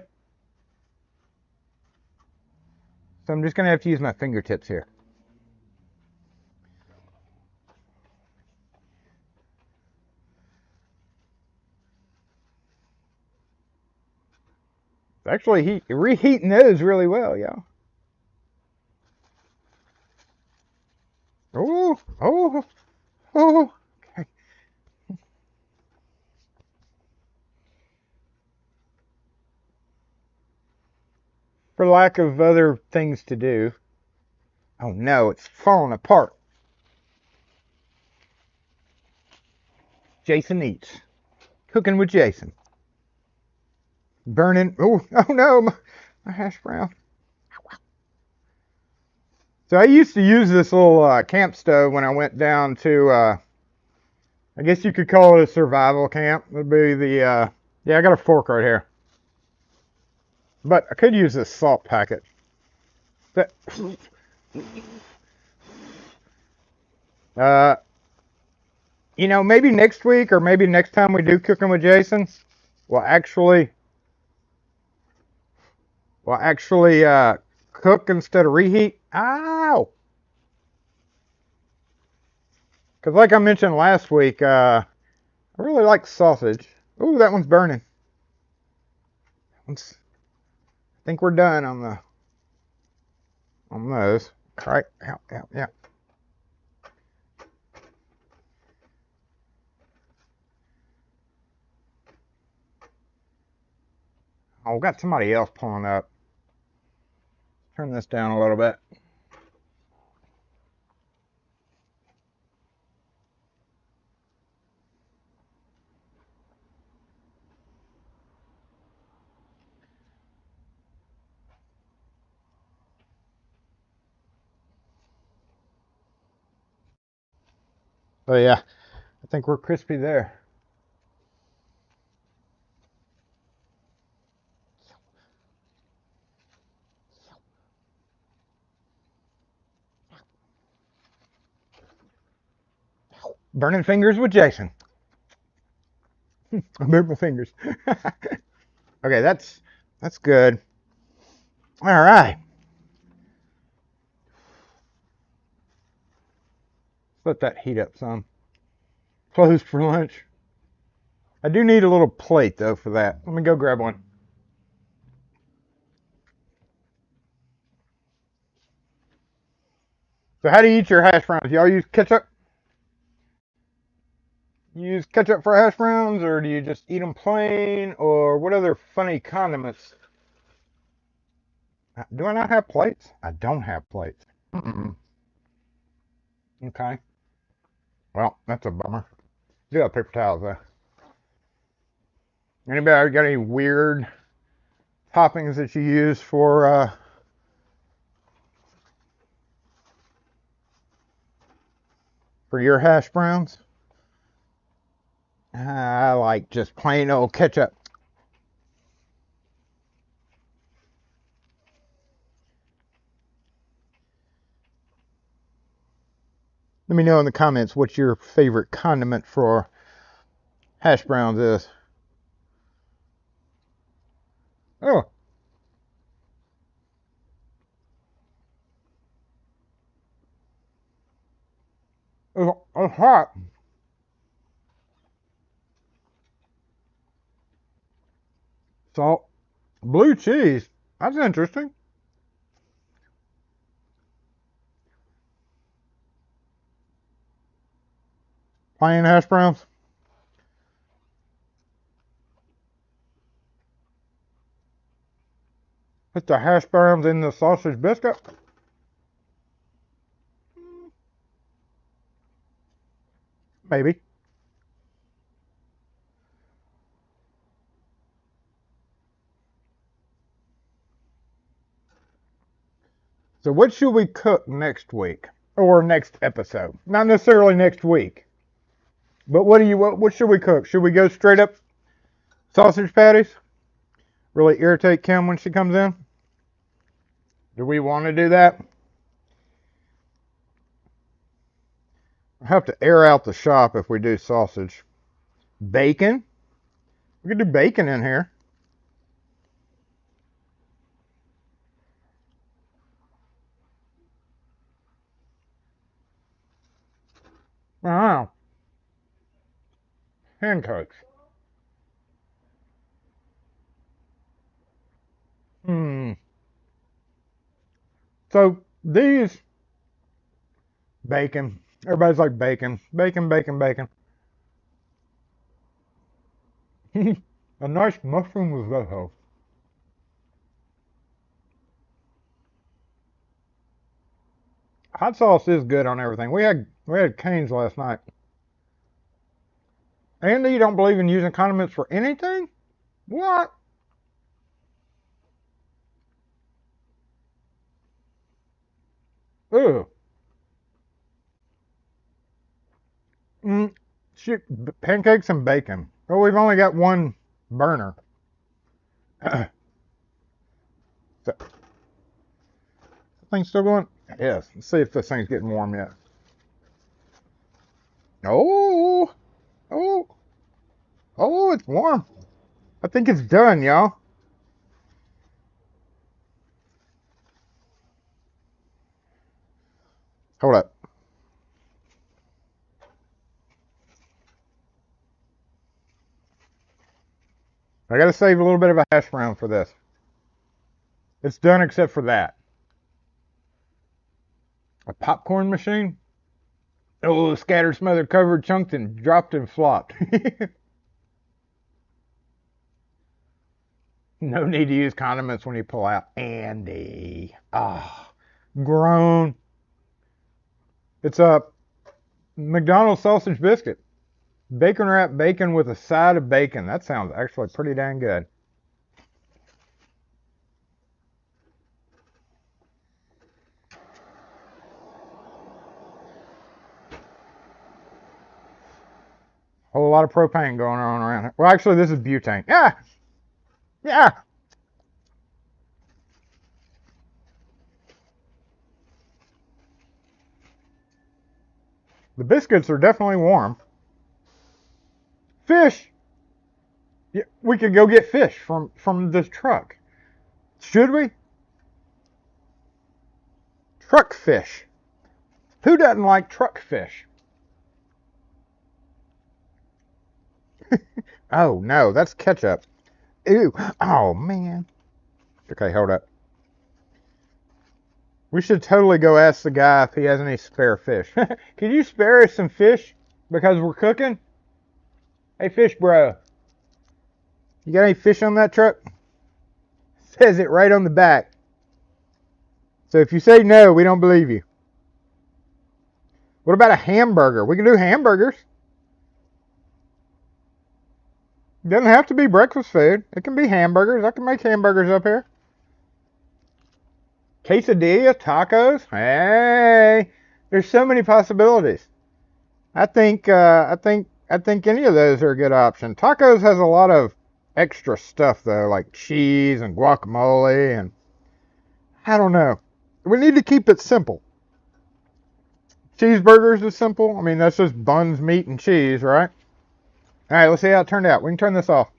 S1: So I'm just going to have to use my fingertips here. It's actually reheating those really well, y'all. Oh, okay. For lack of other things to do. Oh no, it's falling apart. Jason eats. Cooking with Jason. Burning. Oh no, my hash brown. So I used to use this little camp stove when I went down to, I guess you could call it a survival camp. It would be the, yeah, I got a fork right here. But I could use this salt packet. But, you know, maybe next week or maybe next time we do Cooking with Jason, we'll actually cook instead of reheat. Ow! Because like I mentioned last week, I really like sausage. Ooh, that one's burning. I think we're done on those. All right, yeah. Oh, we got somebody else pulling up. Turn this down a little bit. Oh yeah, I think we're crispy there. Burning fingers with Jason. I burned my fingers. Okay, that's good. All right. Let that heat up some. Closed for lunch. I do need a little plate though for that. Let me go grab one. So how do you eat your hash browns? Y'all use ketchup? You use ketchup for hash browns, or do you just eat them plain, or what other funny condiments? Do I not have plates? I don't have plates. Mm-mm. Okay. Well, that's a bummer. Do have paper towels though. Anybody got any weird toppings that you use for your hash browns? I like just plain old ketchup. Let me know in the comments what your favorite condiment for hash browns is. Oh. It's hot. Salt. Blue cheese. That's interesting. Plain hash browns. Put the hash browns in the sausage biscuit. Maybe. So what should we cook next week? or next episode. Not necessarily next week. But what should we cook? Should we go straight up sausage patties? Really irritate Kim when she comes in? Do we want to do that? I have to air out the shop if we do sausage. Bacon? We could do bacon in here. Wow. Pancakes. So these bacon. Everybody's like bacon. Bacon, bacon, bacon. A nice mushroom risotto. Hot sauce is good on everything. We had Cane's last night. Andy, you don't believe in using condiments for anything? What? Ugh. Shit, pancakes and bacon. Oh, we've only got one burner. So, thing's still going? Yes. Let's see if this thing's getting warm yet. Oh, oh, oh, it's warm. I think it's done, y'all. Hold up. I gotta save a little bit of a hash brown for this. It's done except for that. A popcorn machine? Oh, scattered, smothered, covered, chunked, and dropped and flopped. No need to use condiments when you pull out. Andy. Ah, grown. It's a McDonald's sausage biscuit. Bacon wrapped bacon with a side of bacon. That sounds actually pretty dang good. Whole lot of propane going on around here. Well, actually, this is butane. Yeah. Yeah. The biscuits are definitely warm. Fish. Yeah, we could go get fish from this truck. Should we? Truck fish. Who doesn't like truck fish? Oh, no, that's ketchup. Ew. Oh, man. Okay, hold up. We should totally go ask the guy if he has any spare fish. Can you spare us some fish? Because we're cooking? Hey, fish bro. You got any fish on that truck? Says it right on the back. So if you say no, we don't believe you. What about a hamburger? We can do hamburgers. It doesn't have to be breakfast food. It can be hamburgers. I can make hamburgers up here. Quesadilla, tacos. Hey, there's so many possibilities. I think any of those are a good option. Tacos has a lot of extra stuff though, like cheese and guacamole, and I don't know. We need to keep it simple. Cheeseburgers is simple. I mean, that's just buns, meat, and cheese, right? All right, let's see how it turned out. We can turn this off.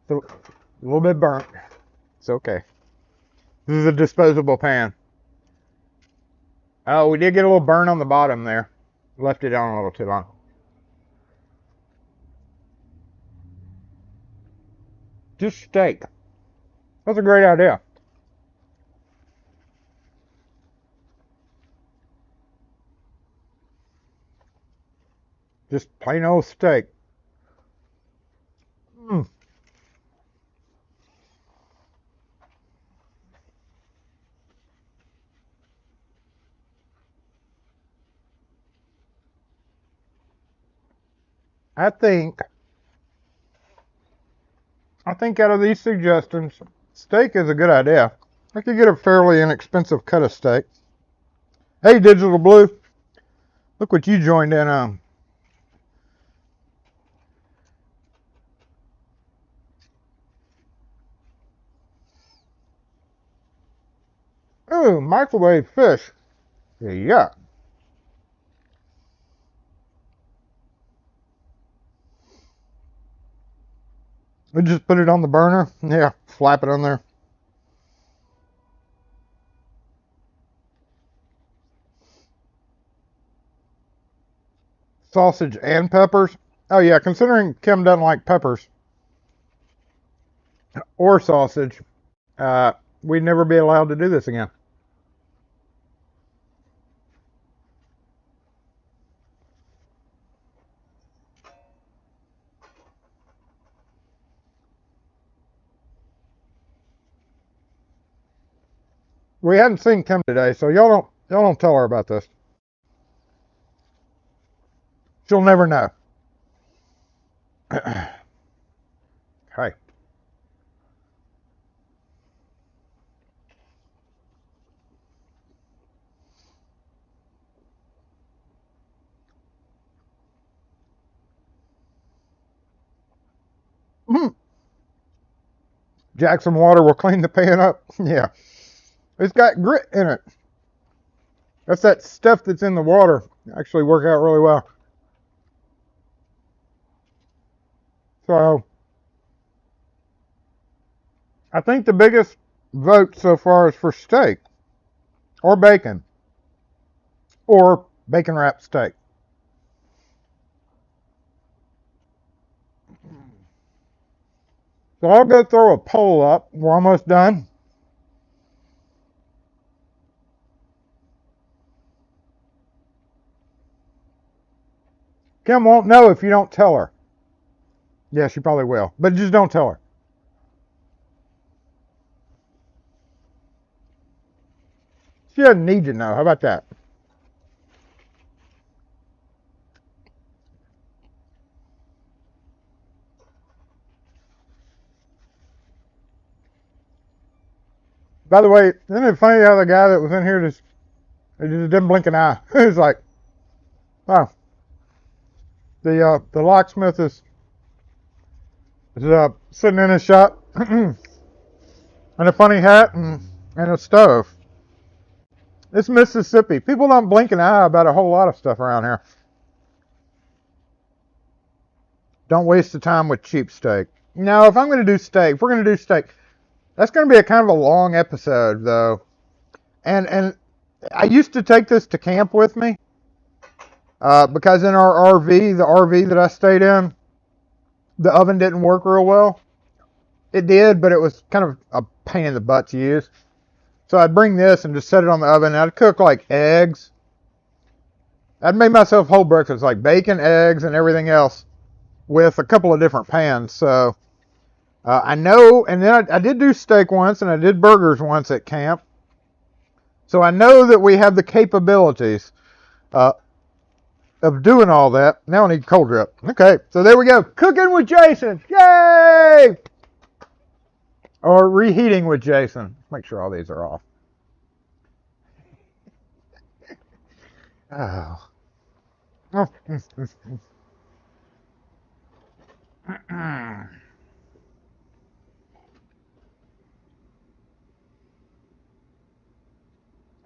S1: So, a little bit burnt. It's okay. This is a disposable pan. Oh, we did get a little burn on the bottom there. Left it on a little too long. Just steak. That's a great idea. Just plain old steak. I think out of these suggestions, steak is a good idea.
S4: I could get a fairly inexpensive cut of steak. Hey, Digital Blue. Look what you joined in on. Ooh, microwave fish. Yeah. We just put it on the burner. Yeah, slap it on there. Sausage and peppers. Oh yeah, considering Kim doesn't like peppers or sausage, we'd never be allowed to do this again. We hadn't seen Kim today, so y'all don't tell her about this. She'll never know. Hey. Jackson water will clean the pan up. Yeah. It's got grit in it. That's that stuff that's in the water. Actually work out really well. So I think the biggest vote so far is for steak or bacon or bacon wrapped steak. So I'll go throw a poll up. We're almost done. Kim won't know if you don't tell her. Yeah, she probably will, but just don't tell her. She doesn't need to know. How about that? By the way, isn't it funny how the guy that was in here just didn't blink an eye? It's like, wow. The locksmith is sitting in his shop and a funny hat and a stove. It's Mississippi. People don't blink an eye about a whole lot of stuff around here. Don't waste the time with cheap steak. Now, if I'm going to do steak, if we're going to do steak, that's going to be a kind of a long episode, though. And I used to take this to camp with me because in our RV, the RV that I stayed in, the oven didn't work real well. It did, but it was kind of a pain in the butt to use. So I'd bring this and just set it on the oven. And I'd cook like eggs. I'd make myself whole breakfast, like bacon, eggs, and everything else with a couple of different pans. So I know, and then I did do steak once, and I did burgers once at camp. So I know that we have the capabilities of doing all that. Now I need cold drip. Okay, so there we go. Cooking with Jason. Yay! Or reheating with Jason. Make sure all these are off. Oh.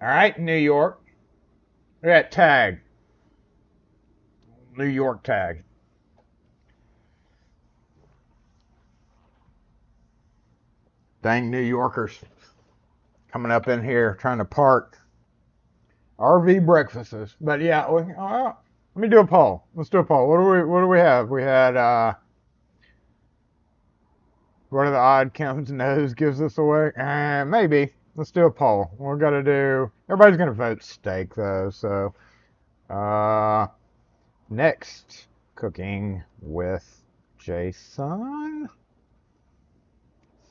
S4: All right, New York. Look at that tag. New York tag. Dang New Yorkers coming up in here trying to park RV breakfasts. But yeah, let me do a poll. Let's do a poll. What do we have? We had what are the odd Kim's nose gives us away? Maybe. Let's do a poll. We're gonna do. Everybody's gonna vote steak though. So next, cooking with Jason.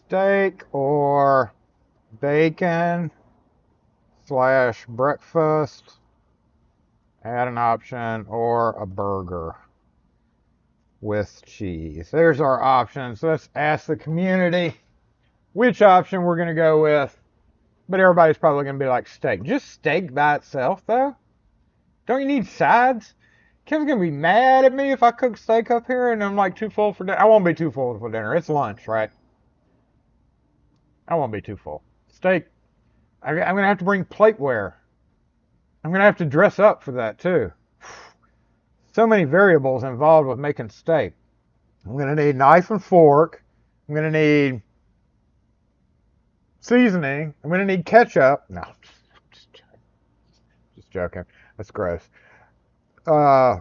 S4: Steak or bacon / breakfast. Add an option or a burger with cheese. There's our options. Let's ask the community which option we're going to go with. But everybody's probably going to be like, steak. Just steak by itself, though? Don't you need sides? Kim's going to be mad at me if I cook steak up here and I'm like too full for dinner. I won't be too full for dinner. It's lunch, right? I won't be too full. Steak, I'm going to have to bring plateware. I'm going to have to dress up for that, too. So many variables involved with making steak. I'm going to need knife and fork. I'm going to need seasoning. I'm going to need ketchup. No, just joking. That's gross. I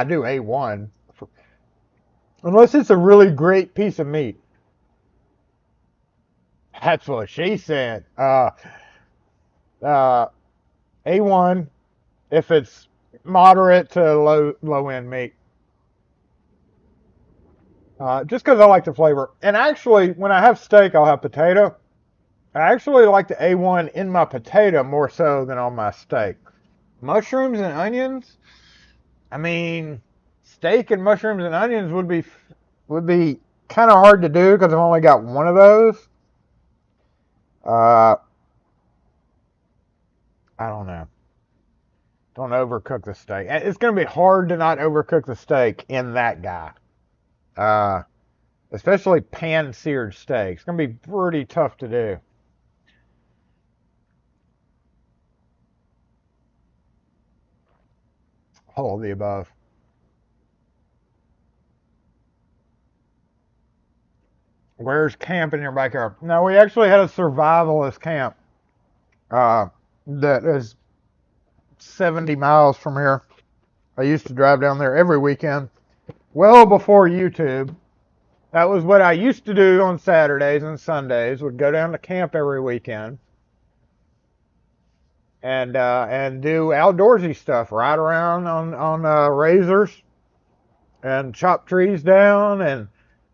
S4: do A1. Unless it's a really great piece of meat. That's what she said. A1 if it's moderate to low end meat. Just because I like the flavor. And actually, when I have steak, I'll have potato. I actually like the A1 in my potato more so than on my steak. Mushrooms and onions. I mean, steak and mushrooms and onions would be kind of hard to do because I've only got one of those. I don't know. Don't overcook the steak. It's going to be hard to not overcook the steak in that guy. Especially pan-seared steak. It's going to be pretty tough to do. All of the above. Where's camp in your backyard? No, we actually had a survivalist camp that is 70 miles from here. I used to drive down there every weekend, well before YouTube. That was what I used to do on Saturdays and Sundays. Would go down to camp every weekend and do outdoorsy stuff. Ride around on razors and chop trees down and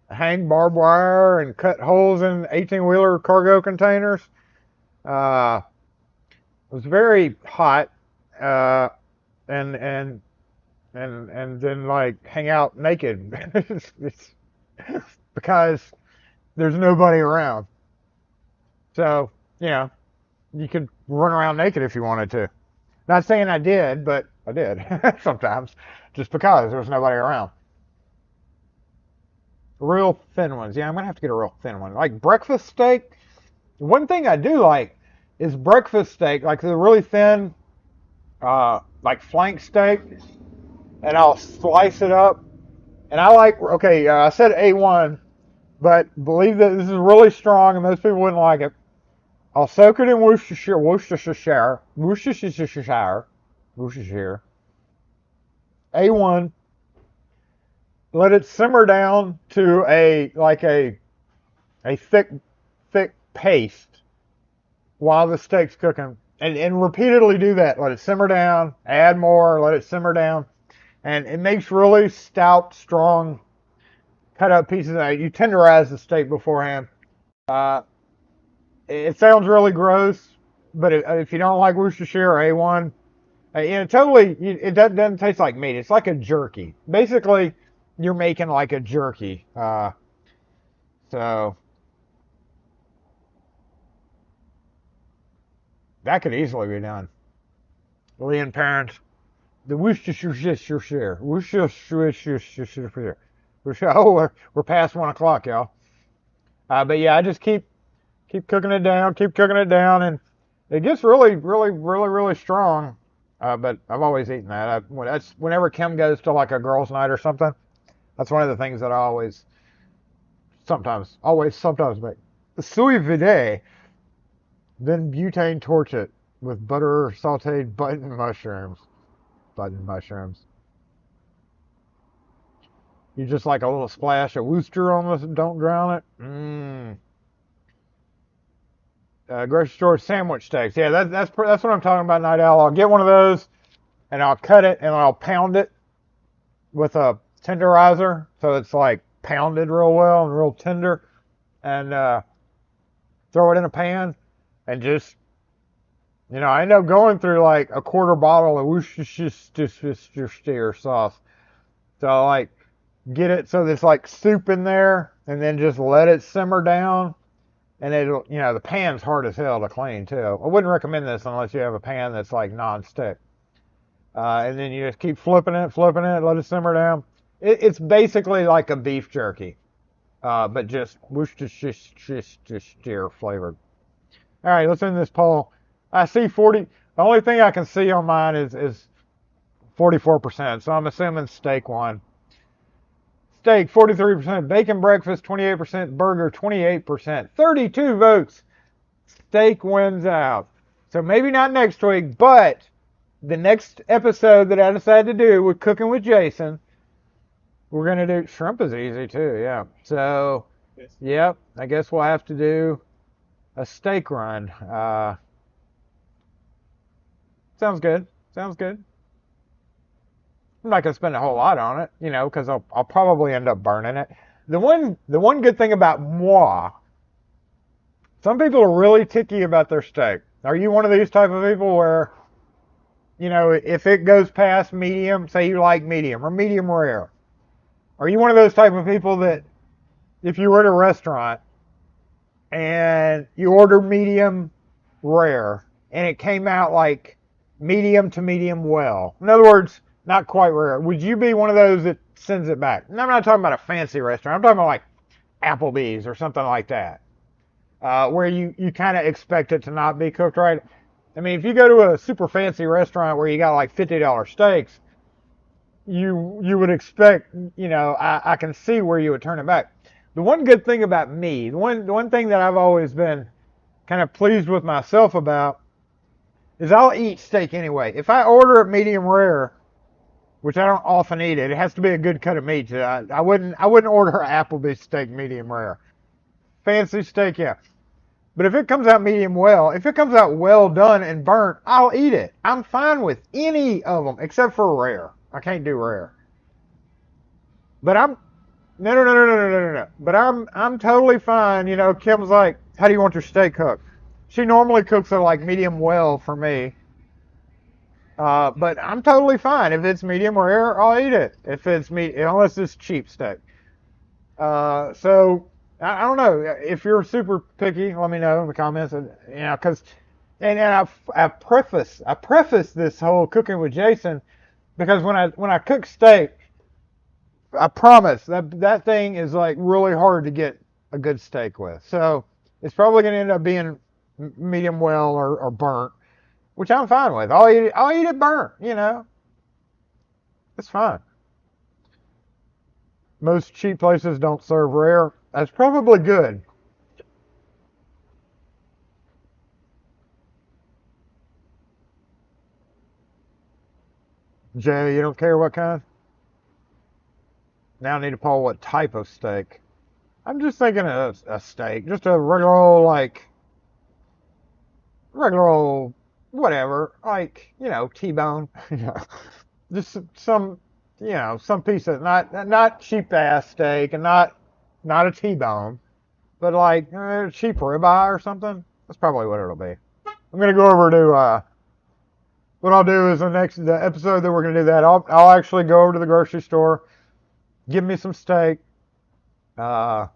S4: hang barbed wire and cut holes in 18-wheeler cargo containers. It was very hot, and then like hang out naked because there's nobody around. So, you know, you could run around naked if you wanted to. Not saying I did, but I did sometimes, just because there was nobody around. Real thin ones. Yeah, I'm going to have to get a real thin one. Like breakfast steak. One thing I do like is breakfast steak, like the really thin, like flank steak, and I'll slice it up. And I like, okay, I said A1, but believe that this is really strong and most people wouldn't like it. I'll soak it in Worcestershire. A1. Let it simmer down to a thick paste while the steak's cooking. And repeatedly do that. Let it simmer down, add more, let it simmer down. And it makes really stout, strong, cut up pieces. You tenderize the steak beforehand. It sounds really gross, but if you don't like Worcestershire or A1, it doesn't taste like meat. It's like a jerky. Basically, you're making like a jerky. So that could easily be done. Lee and parents, the Worcestershire. Oh, we're past 1 o'clock, y'all. But yeah, I just keep cooking it down, and it gets really strong. But I've always eaten that. That's whenever Kim goes to like a girls' night or something. That's one of the things that I sometimes make. The sous vide, then butane torch it with butter, sauteed button mushrooms. You just like a little splash of Worcester on this, don't drown it. Grocery store sandwich steaks. Yeah, that's what I'm talking about, Night Owl. I'll get one of those, and I'll cut it, and I'll pound it with a tenderizer, so it's like pounded real well and real tender, and throw it in a pan, and just, I end up going through like a quarter bottle of Worcestershire sauce. So I like get it so there's like soup in there, and then just let it simmer down, And it'll, the pan's hard as hell to clean too. I wouldn't recommend this unless you have a pan that's like non-stick. And then you just keep flipping it, let it simmer down. It's basically like a beef jerky, but just Worcestershire flavored. All right, let's end this poll. I see 40. The only thing I can see on mine is 44%. So I'm assuming steak won. Steak 43%, bacon breakfast 28%, burger 28%, 32 votes. Steak wins out. So maybe not next week, but the next episode that I decided to do with Cooking with Jason, we're going to do shrimp is easy too, yeah. So, yep, I guess we'll have to do a steak run. Sounds good. Sounds good. I'm not gonna spend a whole lot on it, because I'll probably end up burning it. The one good thing about moi, some people are really picky about their steak. Are you one of these type of people where, if it goes past medium, say you like medium or medium rare, are you one of those type of people that if you were at a restaurant and you order medium rare and it came out like medium to medium well, in other words, not quite rare, would you be one of those that sends it back? And I'm not talking about a fancy restaurant. I'm talking about like Applebee's or something like that, where you kind of expect it to not be cooked right. I mean, if you go to a super fancy restaurant where you got like $50 steaks, you would expect, I can see where you would turn it back. The one good thing about me, the one thing that I've always been kind of pleased with myself about is I'll eat steak anyway. If I order it medium rare, which I don't often eat it has to be a good cut of meat. I wouldn't order Applebee's steak medium rare. Fancy steak, yeah. But if it comes out medium well, if it comes out well done and burnt, I'll eat it. I'm fine with any of them except for rare. I can't do rare. But no. But I'm totally fine. Kim's like, how do you want your steak cooked? She normally cooks it like medium well for me. But I'm totally fine. If it's medium rare, I'll eat it. If it's unless it's cheap steak. So I don't know. If you're super picky, let me know in the comments. Because I preface this whole Cooking with Jason because when I cook steak, I promise that thing is like really hard to get a good steak with. So it's probably going to end up being medium well or burnt, which I'm fine with. I'll eat it burnt, It's fine. Most cheap places don't serve rare. That's probably good. Jay, you don't care what kind? Now I need to poll what type of steak. I'm just thinking of a steak. Just a regular old, whatever, like, T-bone. Just some piece of, not cheap ass steak and not a T-bone, but like cheap ribeye or something. That's probably what it'll be. I'm going to go over to, what I'll do is the episode that we're going to do that, I'll actually go over to the grocery store, give me some steak, and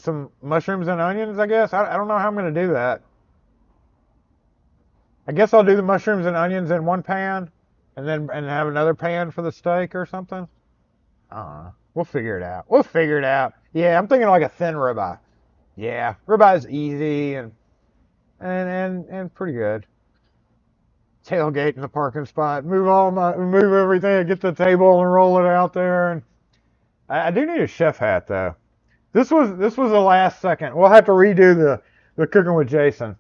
S4: some mushrooms and onions, I guess. I don't know how I'm going to do that. I guess I'll do the mushrooms and onions in one pan and have another pan for the steak or something. We'll figure it out. Yeah, I'm thinking like a thin ribeye. Yeah, ribeye's easy and pretty good. Tailgate in the parking spot. Move everything, get the table and roll it out there. And I do need a chef hat though. This was the last second. We'll have to redo the Cooking with Jason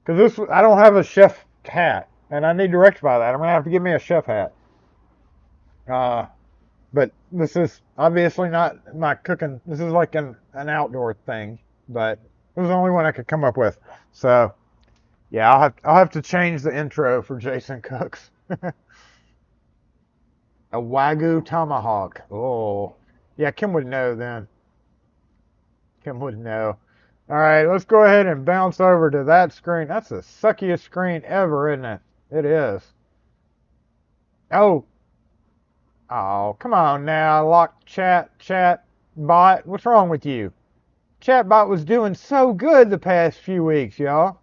S4: because I don't have a chef hat and I need to rectify that. I'm gonna have to get me a chef hat. But this is obviously not my cooking. This is like an outdoor thing, but it was the only one I could come up with. So yeah, I'll have to change the intro for Jason Cooks. A Wagyu tomahawk. Oh, yeah, Kim would know then. Kim would know. All right, let's go ahead and bounce over to that screen. That's the suckiest screen ever, isn't it? It is. Oh, come on now, chat bot. What's wrong with you? chatbot was doing so good the past few weeks, y'all.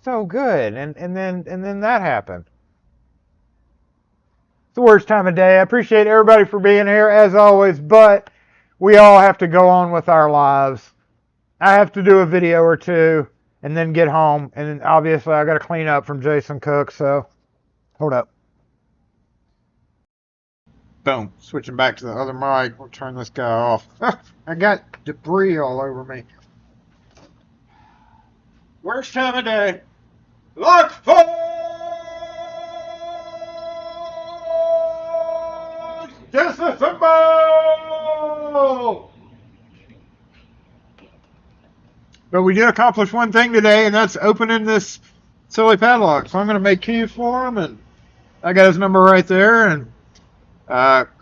S4: So good, and then that happened. It's the worst time of day. I appreciate everybody for being here as always, but we all have to go on with our lives. I have to do a video or two and then get home, and then obviously I got to clean up from Jason Cook. So hold up.
S1: Boom. Switching back to the other mic. We'll turn this guy off. I got debris all over me. Worst time of day. Disassemble! But we did accomplish one thing today, and that's opening this silly padlock. So I'm going to make keys for him, and I got his number right there, and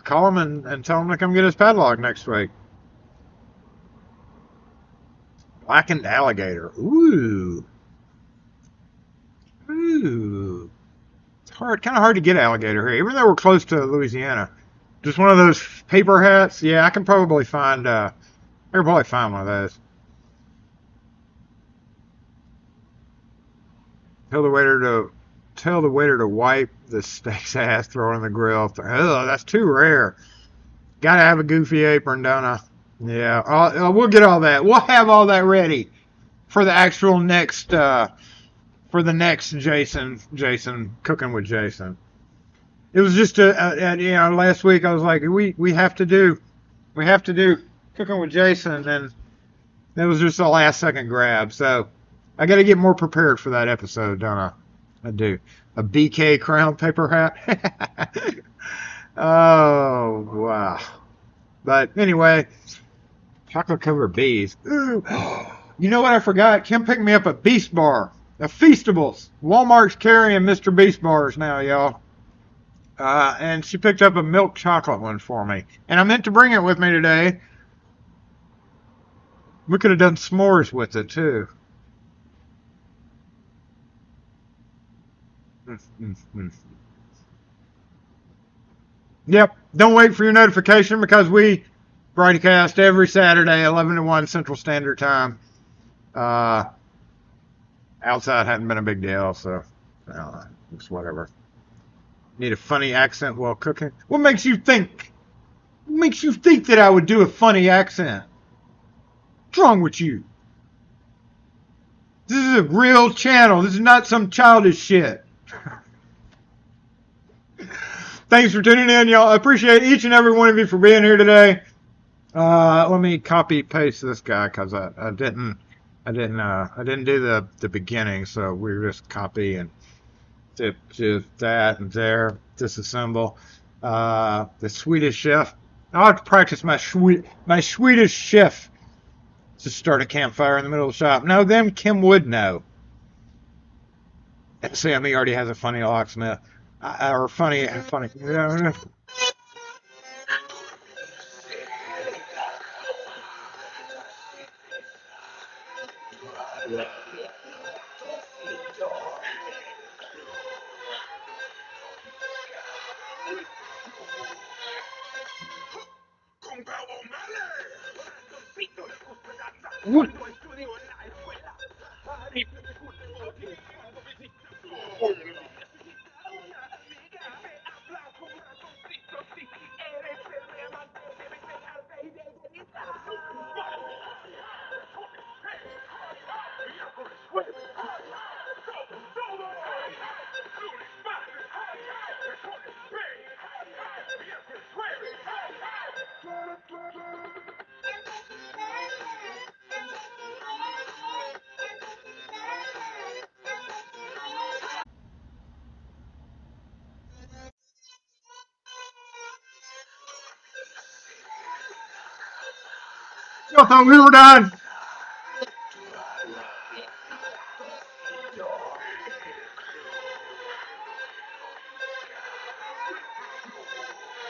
S1: call him and tell him to come get his padlock next week. Blackened alligator. Ooh. Ooh. It's kind of hard to get alligator here, even though we're close to Louisiana. Just one of those paper hats. Yeah, I can probably find one of those. Tell the waiter to wipe the steak's ass, throw it in the grill. Oh, that's too rare. Gotta have a goofy apron, don't I? Yeah, we'll get all that. We'll have all that ready for the actual next Jason cooking with Jason. It was just last week I was like, we have to do cooking with Jason, and it was just a last second grab. So I got to get more prepared for that episode, don't I? I do. A BK crown paper hat. Oh wow! But anyway, chocolate covered bees. Ooh. You know what I forgot? Kim picked me up a Beast Bar. A Feastables. Walmart's carrying Mr. Beast Bars now, y'all. And she picked up a milk chocolate one for me. And I meant to bring it with me today. We could have done s'mores with it, too. Yep. Don't wait for your notification because we broadcast every Saturday, 11 to 1 Central Standard Time. Outside hadn't been a big deal, so it's whatever. Need a funny accent while cooking? What makes you think? What makes you think that I would do a funny accent? What's wrong with you? This is a real channel. This is not some childish shit. Thanks for tuning in, y'all. I appreciate each and every one of you for being here today. Let me copy paste this guy because I didn't do the beginning, so we're just copy and to that and there, disassemble. The Swedish chef. I'll have to practice my Swedish chef to start a campfire in the middle of the shop. No, them Kim would know. And Sammy already has a funny locksmith. Or funny. Yeah. What? Y'all thought we were done.